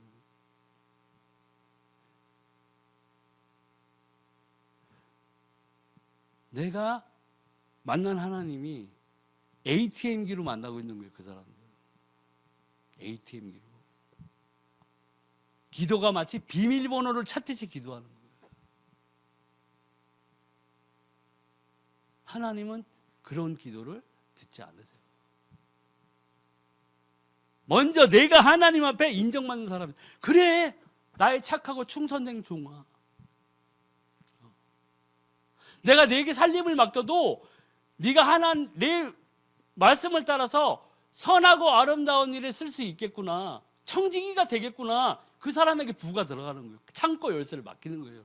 내가 만난 하나님이 ATM기로 만나고 있는 거예요, 그 사람들. ATM기로. 기도가 마치 비밀번호를 찾듯이 기도하는 거예요. 하나님은 그런 기도를 듣지 않으세요. 먼저 내가 하나님 앞에 인정받는 사람, 그래, 나의 착하고 충성된 종아. 내가 내게 살림을 맡겨도 네가 내 말씀을 따라서 선하고 아름다운 일에 쓸 수 있겠구나, 청지기가 되겠구나, 그 사람에게 부가 들어가는 거예요. 창고 열쇠를 맡기는 거예요.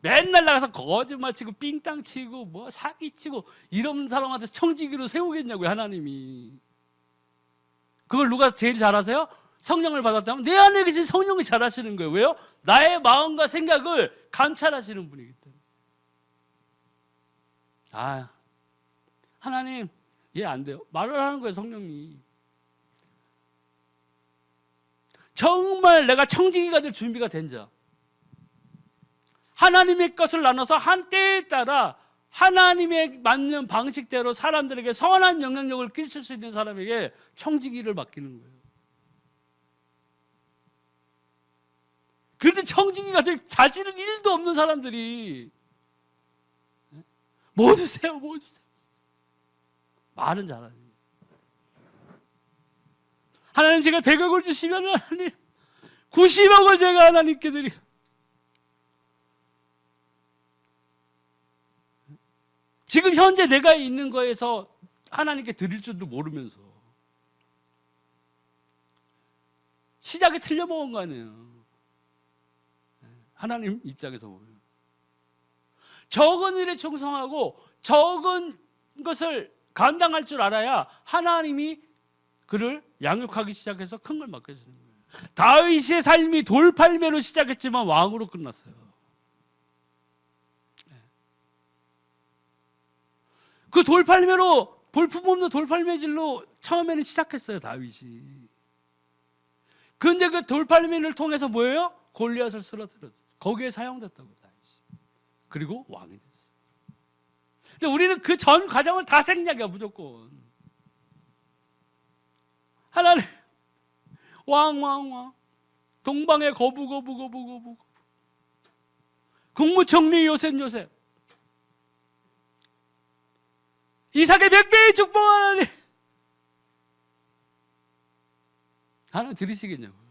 맨날 나가서 거짓말 치고 삥땅 치고 뭐 사기 치고 이런 사람한테 청지기로 세우겠냐고요, 하나님이. 그걸 누가 제일 잘하세요? 성령을 받았다면 내 안에 계신 성령이 잘하시는 거예요. 왜요? 나의 마음과 생각을 감찰하시는 분이기 때문에. 하나님, 안 돼요. 말을 하는 거예요, 성령이. 정말 내가 청지기가 될 준비가 된 자, 하나님의 것을 나눠서 한 때에 따라 하나님의 맞는 방식대로 사람들에게 선한 영향력을 끼칠 수 있는 사람에게 청지기를 맡기는 거예요. 그런데 청지기가 될 자질은 1도 없는 사람들이 뭐 주세요, 뭐 주세요. 말은 잘하지. 하나님, 제가 100억을 주시면 하나님 90억을 제가 하나님께 드리. 지금 현재 내가 있는 거에서 하나님께 드릴 줄도 모르면서 시작이 틀려먹은 거 아니에요. 하나님 입장에서 보면 적은 일에 충성하고 적은 것을 감당할 줄 알아야 하나님이 그를 양육하기 시작해서 큰 걸 맡겨주는 거예요. 다윗의 삶이 돌팔매로 시작했지만 왕으로 끝났어요. 그 돌팔매로, 볼품없는 돌팔매질로 처음에는 시작했어요, 다윗이. 근데 그 돌팔매를 통해서 뭐예요? 골리앗을 쓰러뜨렸어요. 거기에 사용됐다고, 다윗이. 그리고 왕이 됐어요. 근데 우리는 그 전 과정을 다 생략해요, 무조건. 하나님, 왕. 동방의 거부. 국무총리 요셉. 이삭의 100배의 축복 하나님. 하나님 들으시겠냐고요.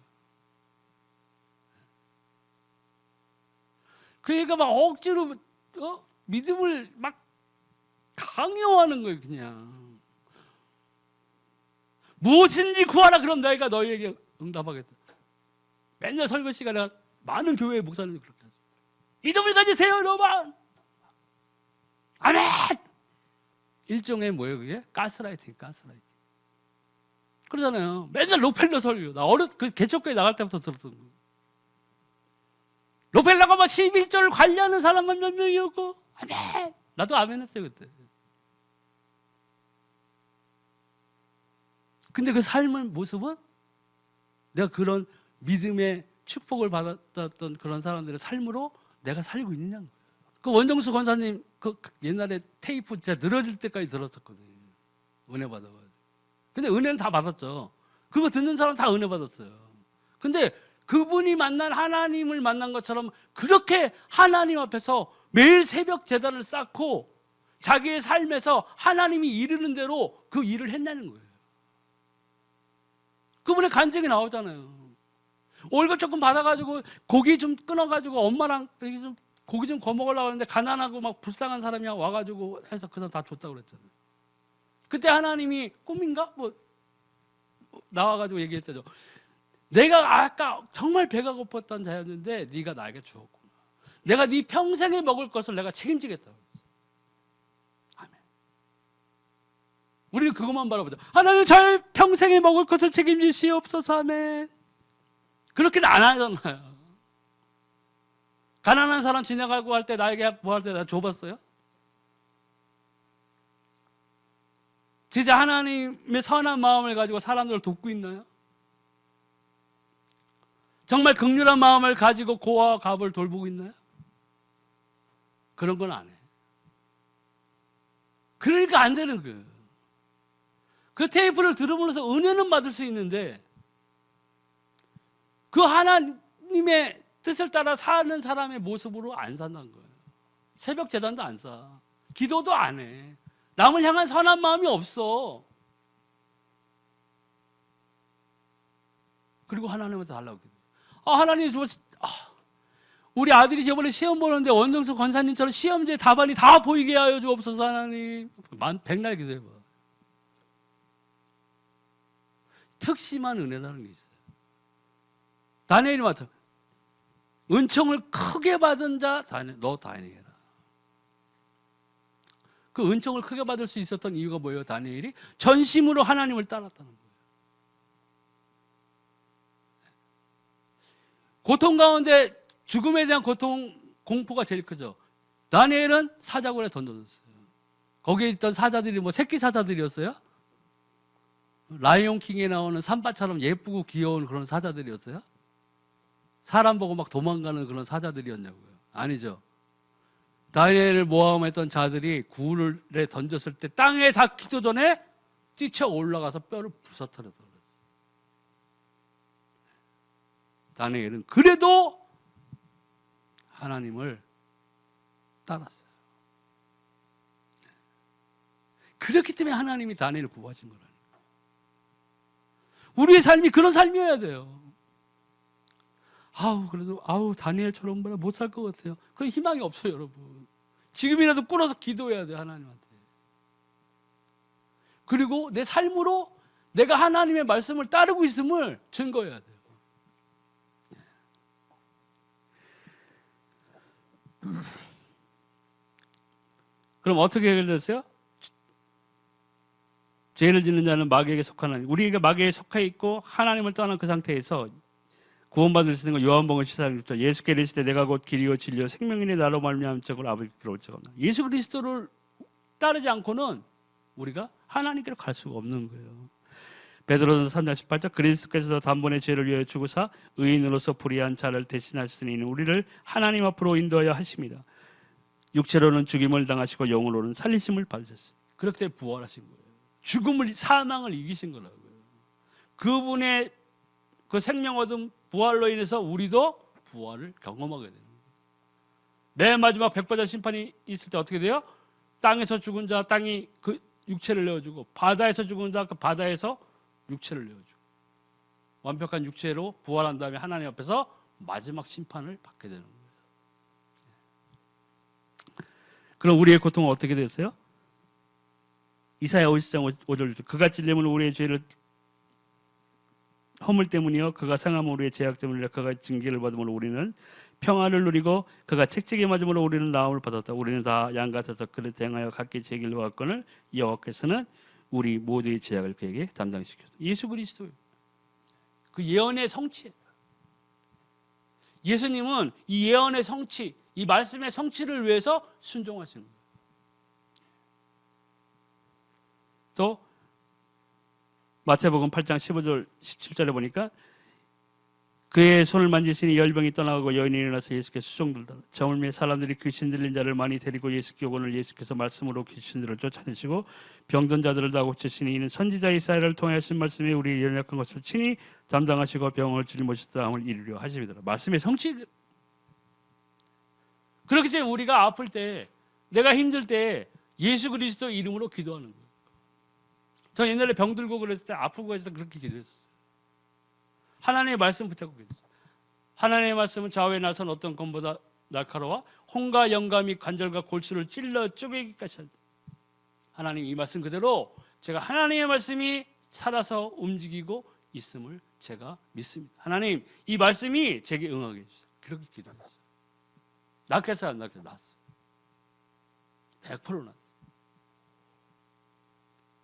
그러니까 막 억지로 믿음을 막 강요하는 거예요, 그냥. 무엇인지 구하라, 그럼 너희가 너희에게 응답하겠다. 맨날 설교 시간에 많은 교회 목사님이 그렇게 하죠. 믿음을 가지세요, 여러분. 아멘. 일종의 뭐예요, 그게? 가스라이팅. 그러잖아요. 맨날 로펠러 설교. 나 그 개척교회 나갈 때부터 들었던 거. 로펠러가 뭐 11조를 관리하는 사람만 몇 명이었고, 아멘. 나도 아멘 했어요, 그때. 근데 그 삶의 모습은 내가 그런 믿음의 축복을 받았던 그런 사람들의 삶으로 내가 살고 있느냐는 거예요. 그 원정수 권사님 그 옛날에 테이프 진짜 늘어질 때까지 들었었거든요. 은혜 받아가지고. 근데 은혜는 다 받았죠. 그거 듣는 사람 다 은혜 받았어요. 근데 그분이 만난 하나님을 만난 것처럼 그렇게 하나님 앞에서 매일 새벽 제단을 쌓고 자기의 삶에서 하나님이 이르는 대로 그 일을 했다는 거예요. 그분의 간증이 나오잖아요. 월급 조금 받아가지고 고기 좀 끊어가지고 엄마랑 좀 고기 좀 구워 먹으려고 하는데 가난하고 막 불쌍한 사람이 와가지고 해서 그 사람 다 줬다고 그랬잖아요. 그때 하나님이 꿈인가? 뭐 나와가지고 얘기했죠. 내가 아까 정말 배가 고팠던 자였는데 네가 나에게 주었구나. 내가 네 평생에 먹을 것을 내가 책임지겠다고. 아멘. 우리는 그것만 바라보자. 하나님 저의 평생에 먹을 것을 책임지시옵소서. 아멘. 그렇게는 안 하잖아요. 가난한 사람 지나가고 할 때 나에게 뭐 할 때 나 줘봤어요? 진짜 하나님의 선한 마음을 가지고 사람들을 돕고 있나요? 정말 긍휼한 마음을 가지고 고아와 갑을 돌보고 있나요? 그런 건 안 해. 그러니까 안 되는 거예요. 그 테이프를 들음으로써 은혜는 받을 수 있는데 그 하나님의 뜻을 따라 사는 사람의 모습으로 안 산다는 거예요. 새벽 제단도 안 사. 기도도 안 해. 남을 향한 선한 마음이 없어. 그리고 하나님한테 달라고 기도해. 하나님 우리 아들이 저번에 시험 보는데 원정수 권사님처럼 시험지에 답안이 다 보이게 하여 주옵소서. 하나님 백날 기도해봐. 특심한 은혜라는 게 있어요. 다니엘이 맡아 은총을 크게 받은 자 너 다니엘아. 그 은총을 크게 받을 수 있었던 이유가 뭐예요? 다니엘이 전심으로 하나님을 따랐다는 거예요. 고통 가운데 죽음에 대한 공포가 제일 크죠. 다니엘은 사자굴에 던져졌어요. 거기에 있던 사자들이 뭐 새끼 사자들이었어요? 라이온 킹에 나오는 삼바처럼 예쁘고 귀여운 그런 사자들이었어요? 사람 보고 막 도망가는 그런 사자들이었냐고요? 아니죠. 다니엘을 모함했던 자들이 굴에 던졌을 때 땅에 닿기도 전에 뛰쳐 올라가서 뼈를 부서뜨렸어요. 다니엘은 그래도 하나님을 따랐어요. 그렇기 때문에 하나님이 다니엘을 구하신 거라니까. 우리의 삶이 그런 삶이어야 돼요. 그래도 다니엘처럼 못 살 것 같아요. 그런 희망이 없어요, 여러분. 지금이라도 꿇어서 기도해야 돼요, 하나님한테. 그리고 내 삶으로 내가 하나님의 말씀을 따르고 있음을 증거해야 돼요. 그럼 어떻게 해결됐어요? 죄를 짓는 자는 마귀에게 속하나니, 우리가 마귀에 속해 있고 하나님을 떠난 그 상태에서 구원받을 수 있는 건 요한복음 14장 예수께 이르시되 내가 곧 길이요 진리요 생명이니 나로 말미암은 적으로 아버지께로 올 적 없나. 예수 그리스도를 따르지 않고는 우리가 하나님께로 갈 수가 없는 거예요. 베드로전서 3장 18절 그리스도께서 단번에 죄를 위하여 죽으사 의인으로서 불의한 자를 대신하시니 우리를 하나님 앞으로 인도하여 하십니다. 육체로는 죽임을 당하시고 영으로는 살리심을 받으셨어요. 그렇기 때문에 부활하신 거예요. 사망을 이기신 거라고요. 그분의 그 생명 얻은 부활로 인해서 우리도 부활을 경험하게 되는 거예요. 맨 마지막 백보자 심판이 있을 때 어떻게 돼요? 땅에서 죽은 자 땅이 그 육체를 내어주고 바다에서 죽은 자 그 바다에서 육체를 내어주고 완벽한 육체로 부활한 다음에 하나님 앞에서 마지막 심판을 받게 되는 거예요. 그럼 우리의 고통은 어떻게 됐어요? 이사야 50장 5절 그가 찔림은 우리의 죄를 허물 때문이요 그가 상함은 우리의 죄악 때문이라. 그가 징계를 받음으로 우리는 평안을 누리고 그가 책찍에 맞음으로 우리는 나음을 받았다. 우리는 다 양 같아서 그를 대행하여 각기 제 길로 갔거늘 여호와께서는 우리 모두의 죄악을 그에게 담당시켰다. 예수 그리스도예요. 그 예언의 성취예요. 예수님은 이 예언의 성취, 이 말씀의 성취를 위해서 순종하신 거예요. 또 마태복음 8장 15절 17절에 보니까 그의 손을 만지시니 열병이 떠나가고 여인이 일어나서 예수께 수종들더라. 저물매 사람들이 귀신 들린 자를 많이 데리고 예수께 오거늘 예수께서 말씀으로 귀신들을 쫓아내시고 병든 자들을 다 고치시니 이는 선지자 이사야를 통해 하신 말씀이 우리 연약한 것을 친히 담당하시고 병을 짊어지사 함을 이루려 하심이더라. 말씀의 성취. 그렇기 때문에 우리가 아플 때, 내가 힘들 때 예수 그리스도 이름으로 기도하는 거예요. 저 옛날에 병들고 그랬을 때, 아프고 했을 때 그렇게 기도했어요. 하나님의 말씀 붙잡고 기도했어요. 하나님의 말씀은 좌우에 나선 어떤 검보다 날카로워 홍과 영감이 관절과 골수를 찔러 쪼개기까지 한다. 하나님 이 말씀 그대로 제가 하나님의 말씀이 살아서 움직이고 있음을 제가 믿습니다. 하나님 이 말씀이 제게 응하게 해주세요. 그렇게 기도했어요. 낫겠어요, 안 낫겠어요? 낫어요. 100% 낫어요.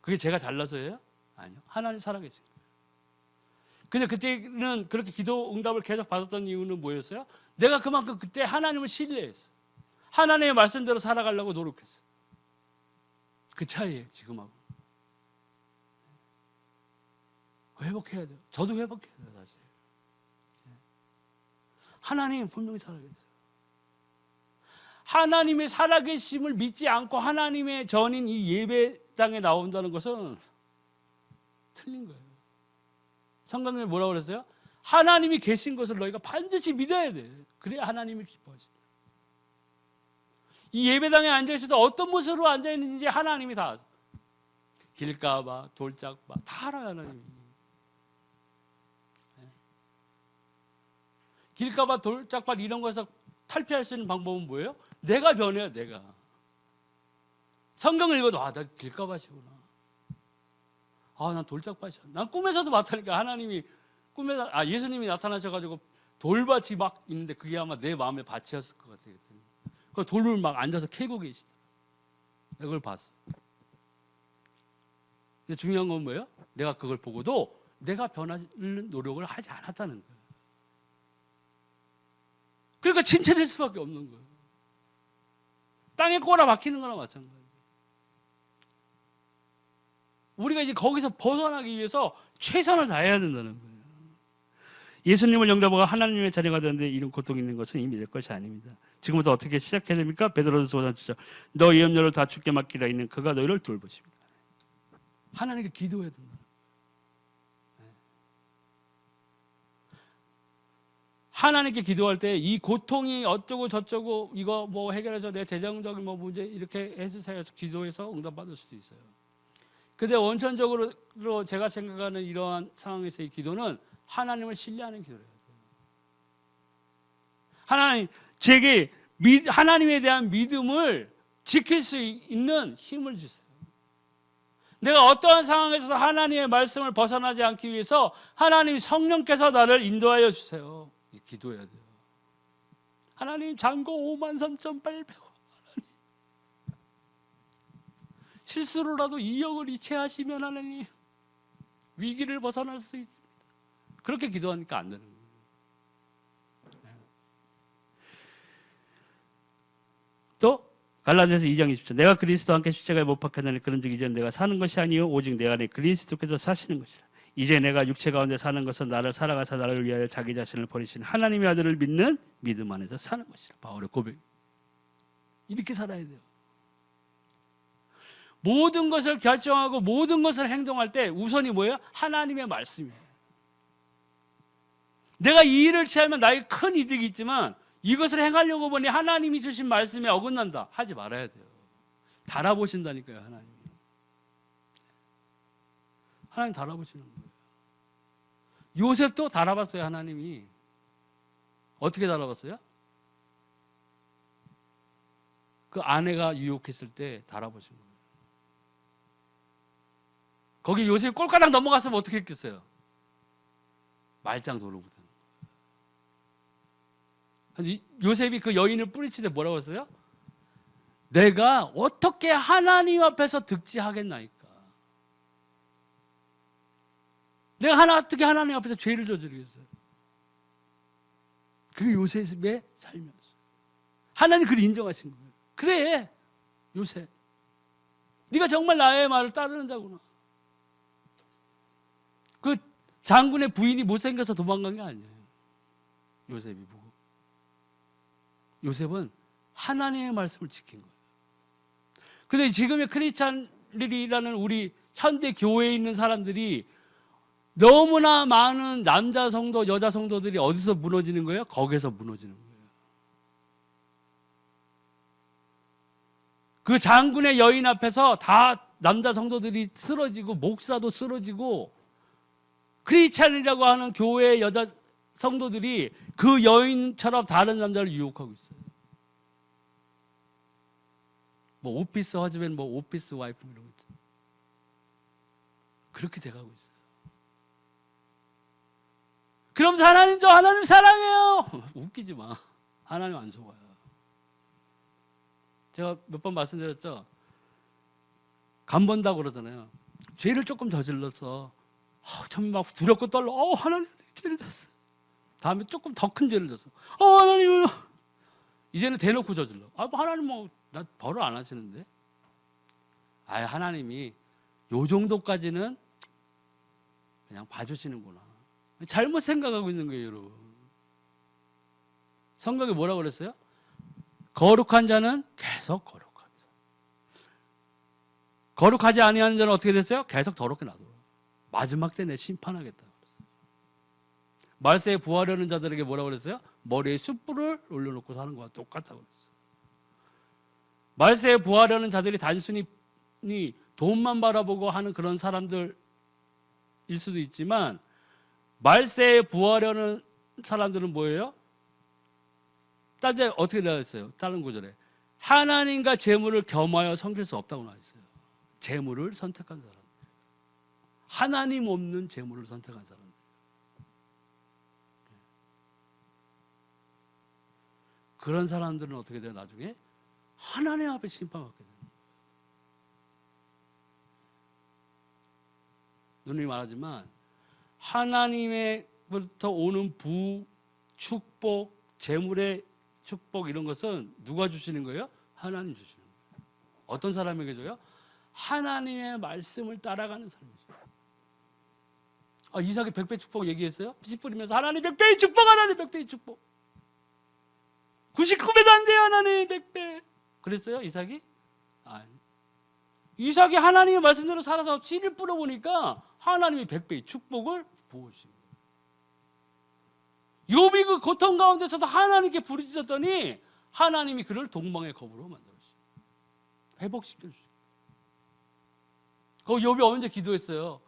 그게 제가 잘나서예요? 아니요. 하나님 살아계신 거예요. 근데 그때는 그렇게 기도 응답을 계속 받았던 이유는 뭐였어요? 내가 그만큼 그때 하나님을 신뢰했어. 하나님의 말씀대로 살아가려고 노력했어. 그 차이에 지금하고. 회복해야 돼요. 저도 회복해야 돼요, 사실. 하나님 분명히 살아계세요. 하나님의 살아계심을 믿지 않고 하나님의 전인 이 예배당에 나온다는 것은 틀린 거예요. 성경에 뭐라고 그랬어요? 하나님이 계신 것을 너희가 반드시 믿어야 돼. 그래야 하나님이 기뻐하신다. 이 예배당에 앉아있어도 어떤 모습으로 앉아있는지 하나님이 다 길가봐, 돌짝봐 다 알아요, 하나님이. 길가봐, 돌짝봐 이런 거에서 탈피할 수 있는 방법은 뭐예요? 내가 변해요, 내가. 성경을 읽어도 나 길가봐시구나. 난 돌짝밭이야. 난 꿈에서도 봤다니까. 하나님이 꿈에서 예수님이 나타나셔가지고 돌밭이 막 있는데 그게 아마 내 마음의 밭이었을 것 같아요. 그 돌을 막 앉아서 캐고 계시더라. 내가 그걸 봤어. 근데 중요한 건 뭐예요? 내가 그걸 보고도 내가 변하는 노력을 하지 않았다는 거예요. 그러니까 침체될 수밖에 없는 거예요. 땅에 꼬라 박히는 거나 마찬가지예요. 우리가 이제 거기서 벗어나기 위해서 최선을 다해야 된다는 거예요. 예수님을 영접하고 하나님의 자녀가 되는데 이런 고통이 있는 것은 이미 내 것이 아닙니다. 지금부터 어떻게 시작해야 됩니까? 베드로전서 5장 7절 너희 염려를 다 주께 맡기라 있는 그가 너희를 돌보십니다. 하나님께 기도해야 된다. 하나님께 기도할 때 이 고통이 어쩌고 저쩌고 이거 뭐 해결해서 내 재정적인 뭐 문제 이렇게 해주세요. 기도해서 응답받을 수도 있어요. 근데 원천적으로 제가 생각하는 이러한 상황에서의 기도는 하나님을 신뢰하는 기도를 해야 돼요. 하나님, 제게 하나님에 대한 믿음을 지킬 수 있는 힘을 주세요. 내가 어떠한 상황에서도 하나님의 말씀을 벗어나지 않기 위해서 하나님 성령께서 나를 인도하여 주세요. 기도해야 돼요. 하나님 잔고 53,800원. 실수로라도 2억을 이체하시면 하나님 위기를 벗어날 수 있습니다. 그렇게 기도하니까 안 되는 거예요. 또 갈라디아서 2장 20절 내가 그리스도와 함께 십자가에 못 박혔나니 그런즉 이제는 내가 사는 것이 아니요 오직 내 안에 그리스도께서 사시는 것이라. 이제 내가 육체 가운데 사는 것은 나를 살아가사 나를 위하여 자기 자신을 버리신 하나님의 아들을 믿는 믿음 안에서 사는 것이라. 바울의 고백. 이렇게 살아야 돼요. 모든 것을 결정하고 모든 것을 행동할 때 우선이 뭐예요? 하나님의 말씀이에요. 내가 이 일을 취하면 나에게 큰 이득이 있지만 이것을 행하려고 보니 하나님이 주신 말씀에 어긋난다. 하지 말아야 돼요. 달아보신다니까요, 하나님이. 하나님 달아보시는 거예요. 요셉도 달아봤어요, 하나님이. 어떻게 달아봤어요? 그 아내가 유혹했을 때 달아보신 거예요. 거기 요셉이 꼴가닥 넘어갔으면 어떻게 했겠어요? 말짱 도루고 되는 거예요. 요셉이 그 여인을 뿌리치되 뭐라고 했어요? 내가 어떻게 하나님 앞에서 득지하겠나이까? 내가 어떻게 하나님 앞에서 죄를 저지르겠어요? 그게 요셉의 삶이었어요. 하나님 그걸 인정하신 거예요. 그래, 요셉. 네가 정말 나의 말을 따르는 자구나. 그 장군의 부인이 못생겨서 도망간 게 아니에요. 요셉이 보고. 요셉은 하나님의 말씀을 지킨 거예요. 근데 지금의 크리스찬들이라는 우리 현대 교회에 있는 사람들이 너무나 많은 남자 성도, 여자 성도들이 어디서 무너지는 거예요? 거기서 무너지는 거예요. 그 장군의 여인 앞에서 다 남자 성도들이 쓰러지고 목사도 쓰러지고 크리스찬이라고 하는 교회의 여자 성도들이 그 여인처럼 다른 남자를 유혹하고 있어요. 뭐 오피스 허즈밴드, 뭐 오피스 와이프 이런 거 있죠. 그렇게 돼가고 있어요. 그러면서 하나님 사랑해요. 웃기지 마. 하나님 안 속아요. 제가 몇 번 말씀드렸죠. 간 본다고 그러잖아요. 죄를 조금 저질렀어. 참 막 두렵고 떨려. 하나님 죄를 졌어. 다음에 조금 더 큰 죄를 졌어. 하나님 이제는 대놓고 저질러. 하나님 나 벌을 안 하시는데. 하나님이 요 정도까지는 그냥 봐주시는구나. 잘못 생각하고 있는 거예요, 여러분. 성경에 뭐라고 그랬어요? 거룩한 자는 계속 거룩하게 살. 거룩하지 아니하는 자는 어떻게 됐어요? 계속 더럽게 놔둬. 마지막 때 내 심판하겠다 그랬어요. 말세에 부하려는 자들에게 뭐라고 그랬어요? 머리에 숯불을 올려놓고 사는 거와 똑같다고 그랬어요. 말세에 부하려는 자들이 단순히 돈만 바라보고 하는 그런 사람들일 수도 있지만 말세에 부하려는 사람들은 뭐예요? 따져 어떻게 되어 있어요? 다른 구절에 하나님과 재물을 겸하여 섬길 수 없다고 나와 있어요. 재물을 선택한 사람, 하나님 없는 재물을 선택한 사람들. 그런 사람들은 어떻게 돼요? 나중에 하나님 앞에 심판받게 돼요. 누누이 말하지만 하나님의부터 오는 부, 축복, 재물의 축복 이런 것은 누가 주시는 거예요? 하나님 주시는 거예요. 어떤 사람에게 줘요? 하나님의 말씀을 따라가는 사람이죠. 이삭이 100배 축복 얘기했어요? 씨 뿌리면서 하나님 100배의 축복, 하나님 100배의 축복. 99배도 안 돼요, 하나님 100배. 그랬어요, 이삭이? 아니. 이삭이 하나님의 말씀대로 살아서 씨를 뿌려보니까 하나님이 100배의 축복을 부으시고, 욥이 그 고통 가운데서도 하나님께 부르짖었더니 하나님이 그를 동방의 거부로 만들어주시고 회복시켜주시고. 그 욥이 언제 기도했어요?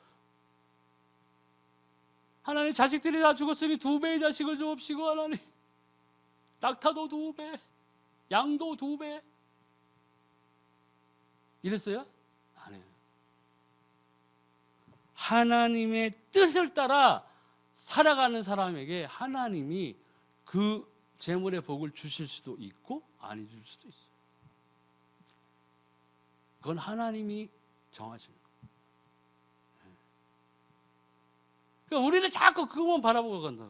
하나님 자식들이 다 죽었으니 2배의 자식을 주옵시고, 하나님 낙타도 2배, 양도 2배 이랬어요? 안 해요. 하나님의 뜻을 따라 살아가는 사람에게 하나님이 그 재물의 복을 주실 수도 있고 아니 줄 수도 있어요. 그건 하나님이 정하시는 거예요. 그러니까 우리는 자꾸 그것만 바라보고 간다.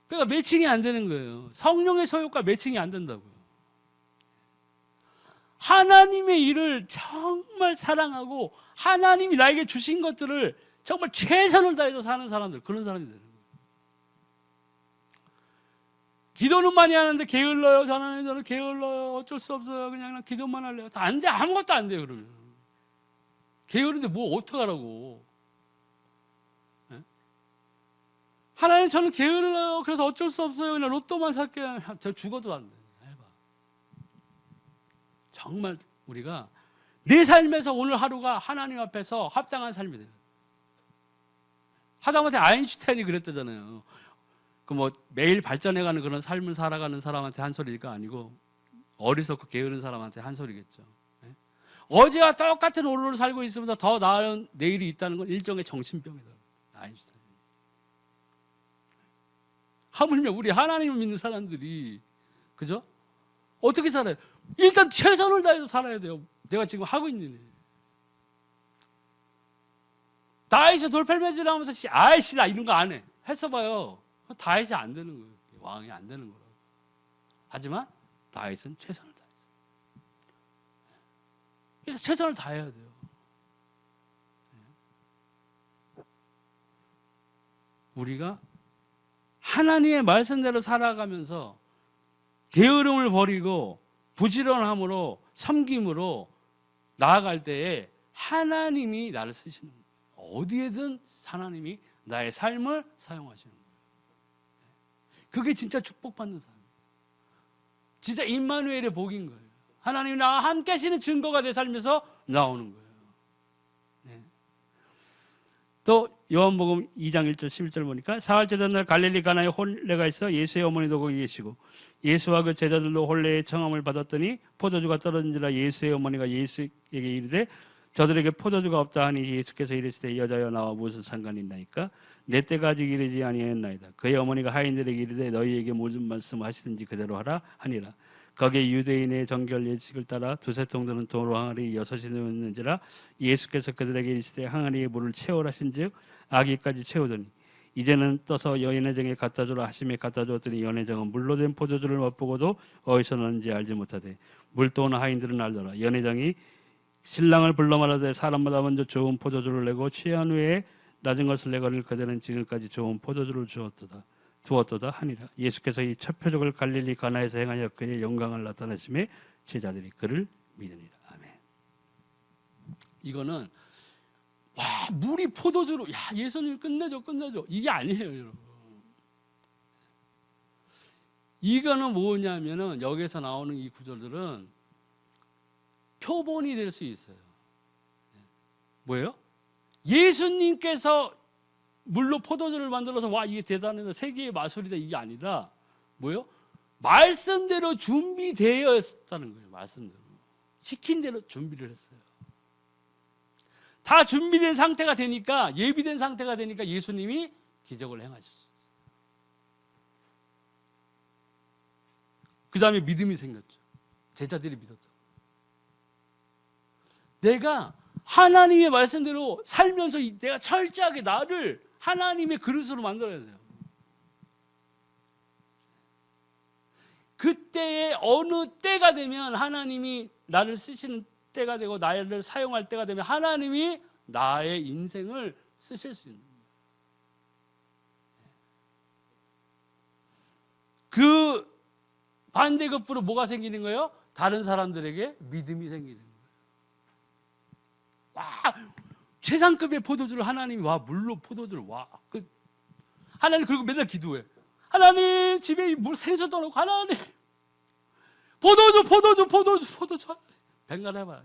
그러니까 매칭이 안 되는 거예요. 성령의 소욕과 매칭이 안 된다고요. 하나님의 일을 정말 사랑하고 하나님이 나에게 주신 것들을 정말 최선을 다해서 사는 사람들, 그런 사람이 되는 거예요. 기도는 많이 하는데 게을러요. 저는 게을러요. 어쩔 수 없어요. 그냥 기도만 할래요. 안 돼. 아무것도 안 돼요. 그러면 게으른데 뭐 어떡하라고. 네? 하나님 저는 게을러요. 그래서 어쩔 수 없어요. 그냥 로또만 살게요. 저 죽어도 안 돼. 해봐. 정말 우리가 내 삶에서 오늘 하루가 하나님 앞에서 합당한 삶이 돼요. 하다못해 아인슈타인이 그랬다잖아요. 그 뭐 매일 발전해가는 그런 삶을 살아가는 사람한테 한 소리가 아니고 어리석고 게으른 사람한테 한 소리겠죠. 네? 어제와 똑같은 오늘을 살고 있으면 더 나은 내일이 있다는 건 일종의 정신병이다. 아인슈타인. 하물며 우리 하나님을 믿는 사람들이 그죠? 어떻게 살아요? 일단 최선을 다해서 살아야 돼요. 내가 지금 하고 있는 일. 다윗이 돌팔매질 하면서 나 이런 거 안 해. 했어봐요. 다윗이 안 되는 거예요. 왕이 안 되는 거라고. 하지만 다윗은 최선을 다했어요. 그래서 최선을 다해야 돼요. 우리가 하나님의 말씀대로 살아가면서 게으름을 버리고 부지런함으로 섬김으로 나아갈 때에 하나님이 나를 쓰시는 거예요. 어디에든 하나님이 나의 삶을 사용하시는 거예요. 그게 진짜 축복받는 삶이에요. 진짜 임마누엘의 복인 거예요. 하나님이 나와 함께 하시는 증거가 내 삶에서 나오는 거예요. 네. 또 요한복음 2장 1절 11절 보니까 사흘째 된 날 갈릴리 가나에 혼례가 있어 예수의 어머니도 거기 계시고 예수와 그 제자들도 혼례의 청함을 받았더니 포도주가 떨어진지라 예수의 어머니가 예수에게 이르되 저들에게 포도주가 없다 하니 예수께서 이르시되 여자여 나와 무슨 상관이 있나이까 내 때가 아직 이르지 아니하였나이다. 그의 어머니가 하인들에게 이르되 너희에게 무슨 말씀 하시든지 그대로 하라 하니라. 거기에 유대인의 정결 예식을 따라 두세 통들은 도로 항아리 6이 되었는지라 예수께서 그들에게 이르시되 항아리에 물을 채우라 하신즉 아기까지 채우더니 이제는 떠서 연회장에 갖다 주라 하심에 갖다 주었더니 연회장은 물로 된 포도주를 맛보고도 어디서 났는지 알지 못하되 물도오는 하인들은 알더라. 연회장이 신랑을 불러 말하되 사람마다 먼저 좋은 포도주를 내고 취한 후에 낮은 것을 내거늘 그대는 지금까지 좋은 포도주를 두었도다 하니라. 예수께서 이 첫 표적을 갈릴리 가나에서 행하여 그의 영광을 나타내심에 제자들이 그를 믿으니라. 아멘. 이거는 와 물이 포도주로 야 예수님 끝내줘 이게 아니에요 여러분. 이거는 뭐냐면은 여기서 나오는 이 구절들은 표본이 될 수 있어요. 뭐예요? 예수님께서 물로 포도주를 만들어서 와 이게 대단하다 세계의 마술이다 이게 아니라 뭐예요? 말씀대로 준비되었다는 거예요. 말씀대로 시킨 대로 준비를 했어요. 다 준비된 상태가 되니까 예비된 상태가 되니까 예수님이 기적을 행하셨어요. 그 다음에 믿음이 생겼죠. 제자들이 믿었다. 내가 하나님의 말씀대로 살면서 내가 철저하게 나를 하나님의 그릇으로 만들어야 돼요. 그때의 어느 때가 되면 하나님이 나를 쓰시는 때가 되고 나를 사용할 때가 되면 하나님이 나의 인생을 쓰실 수 있는 거예요. 그 반대급부로 뭐가 생기는 거예요? 다른 사람들에게 믿음이 생기는 거예요. 와, 최상급의 포도주를 하나님이 와 물로 포도주를 와. 하나님 그리고 맨날 기도해. 하나님 집에 물 생수 떠놓고 하나님 포도주 뱅간해봐.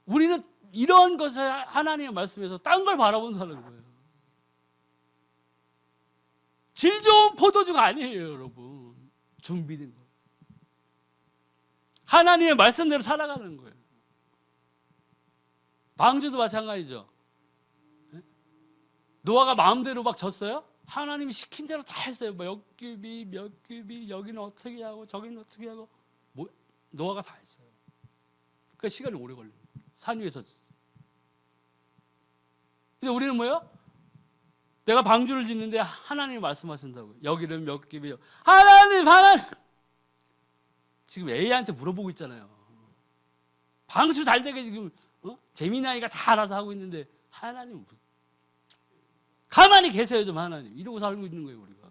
우리는 이런 것에 하나님의 말씀에서 딴 걸 바라본 사람인 거예요. 질 좋은 포도주가 아니에요, 여러분. 준비된 거예요. 하나님의 말씀대로 살아가는 거예요. 방주도 마찬가지죠. 노아가 마음대로 막 졌어요? 하나님이 시킨 대로 다 했어요. 뭐 몇 규비, 여기는 어떻게 하고 저기는 어떻게 하고 뭐 노아가 다 했어요. 그러니까 시간이 오래 걸려요. 산 위에서. 근데 우리는 뭐예요? 내가 방주를 짓는데 하나님이 말씀하신다고요. 여기는 몇 규비. 하나님. 지금 A한테 물어보고 있잖아요. 방주 잘 되게 지금 재미나이가 다 알아서 하고 있는데 하나님 가만히 계세요 좀 하나님. 이러고 살고 있는 거예요 우리가.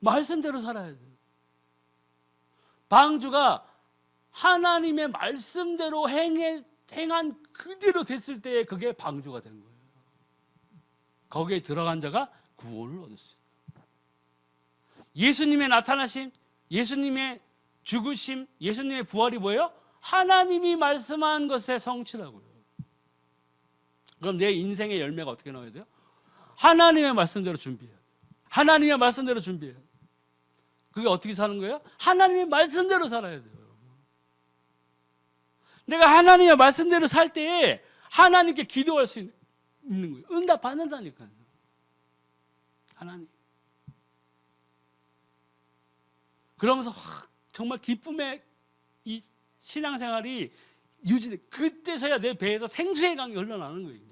말씀대로 살아야 돼요. 방주가 하나님의 말씀대로 행한 그대로 됐을 때 그게 방주가 된 거예요. 거기에 들어간 자가 구원을 얻을 수 있다. 예수님의 나타나심, 예수님의 죽으심, 예수님의 부활이 뭐예요? 하나님이 말씀한 것의 성취라고요. 그럼 내 인생의 열매가 어떻게 나와야 돼요? 하나님의 말씀대로 준비해요. 하나님의 말씀대로 준비해요. 그게 어떻게 사는 거예요? 하나님의 말씀대로 살아야 돼요. 내가 하나님의 말씀대로 살 때에 하나님께 기도할 수 있는 거예요. 응답 받는다니까요. 하나님. 그러면서 정말 기쁨의 이 신앙생활이 유지돼. 그때서야 내 배에서 생수의 강이 흘러나는 거예요.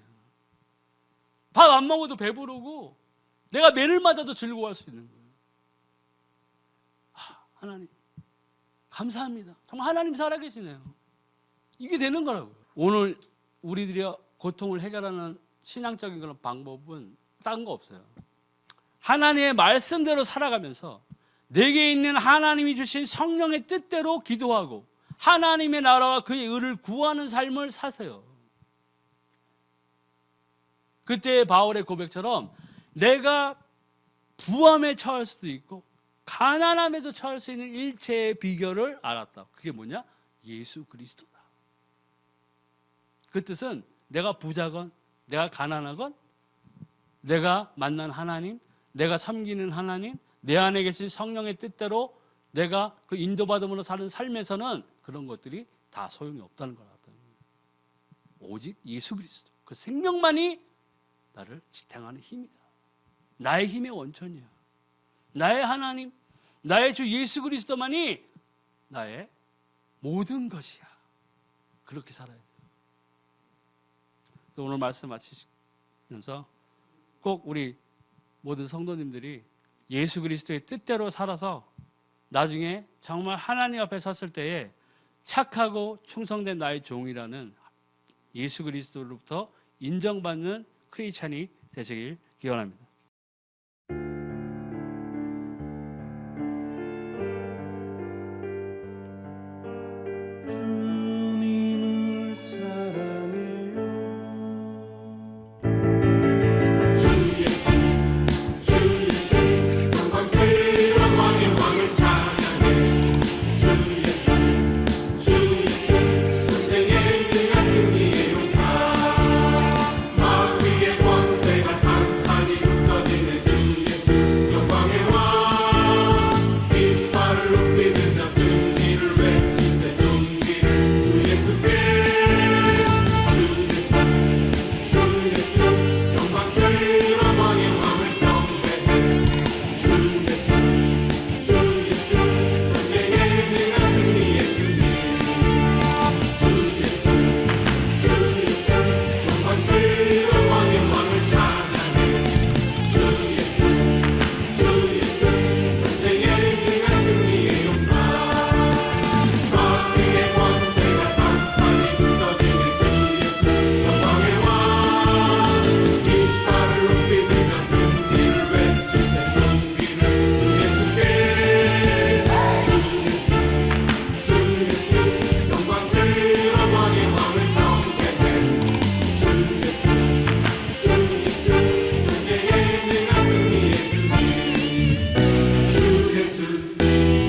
밥 안 먹어도 배부르고 내가 매를 맞아도 즐거워할 수 있는 거예요. 하나님 감사합니다. 정말 하나님 살아계시네요. 이게 되는 거라고요. 오늘 우리들이 고통을 해결하는 신앙적인 그런 방법은 딴 거 없어요. 하나님의 말씀대로 살아가면서 내게 있는 하나님이 주신 성령의 뜻대로 기도하고 하나님의 나라와 그의 의를 구하는 삶을 사세요. 그때 바울의 고백처럼 내가 부함에 처할 수도 있고 가난함에도 처할 수 있는 일체의 비결을 알았다. 그게 뭐냐? 예수 그리스도다. 그 뜻은 내가 부자건 내가 가난하건 내가 만난 하나님, 내가 섬기는 하나님, 내 안에 계신 성령의 뜻대로 내가 그 인도받음으로 사는 삶에서는 그런 것들이 다 소용이 없다는 걸 알았다는 거예요. 오직 예수 그리스도, 그 생명만이 나를 지탱하는 힘이다. 나의 힘의 원천이야. 나의 하나님, 나의 주 예수 그리스도만이 나의 모든 것이야. 그렇게 살아야 돼요. 오늘 말씀 마치면서 꼭 우리 모든 성도님들이 예수 그리스도의 뜻대로 살아서 나중에 정말 하나님 앞에 섰을 때에 착하고 충성된 나의 종이라는 예수 그리스도로부터 인정받는 크리스찬이 되시길 기원합니다.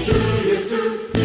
주 예수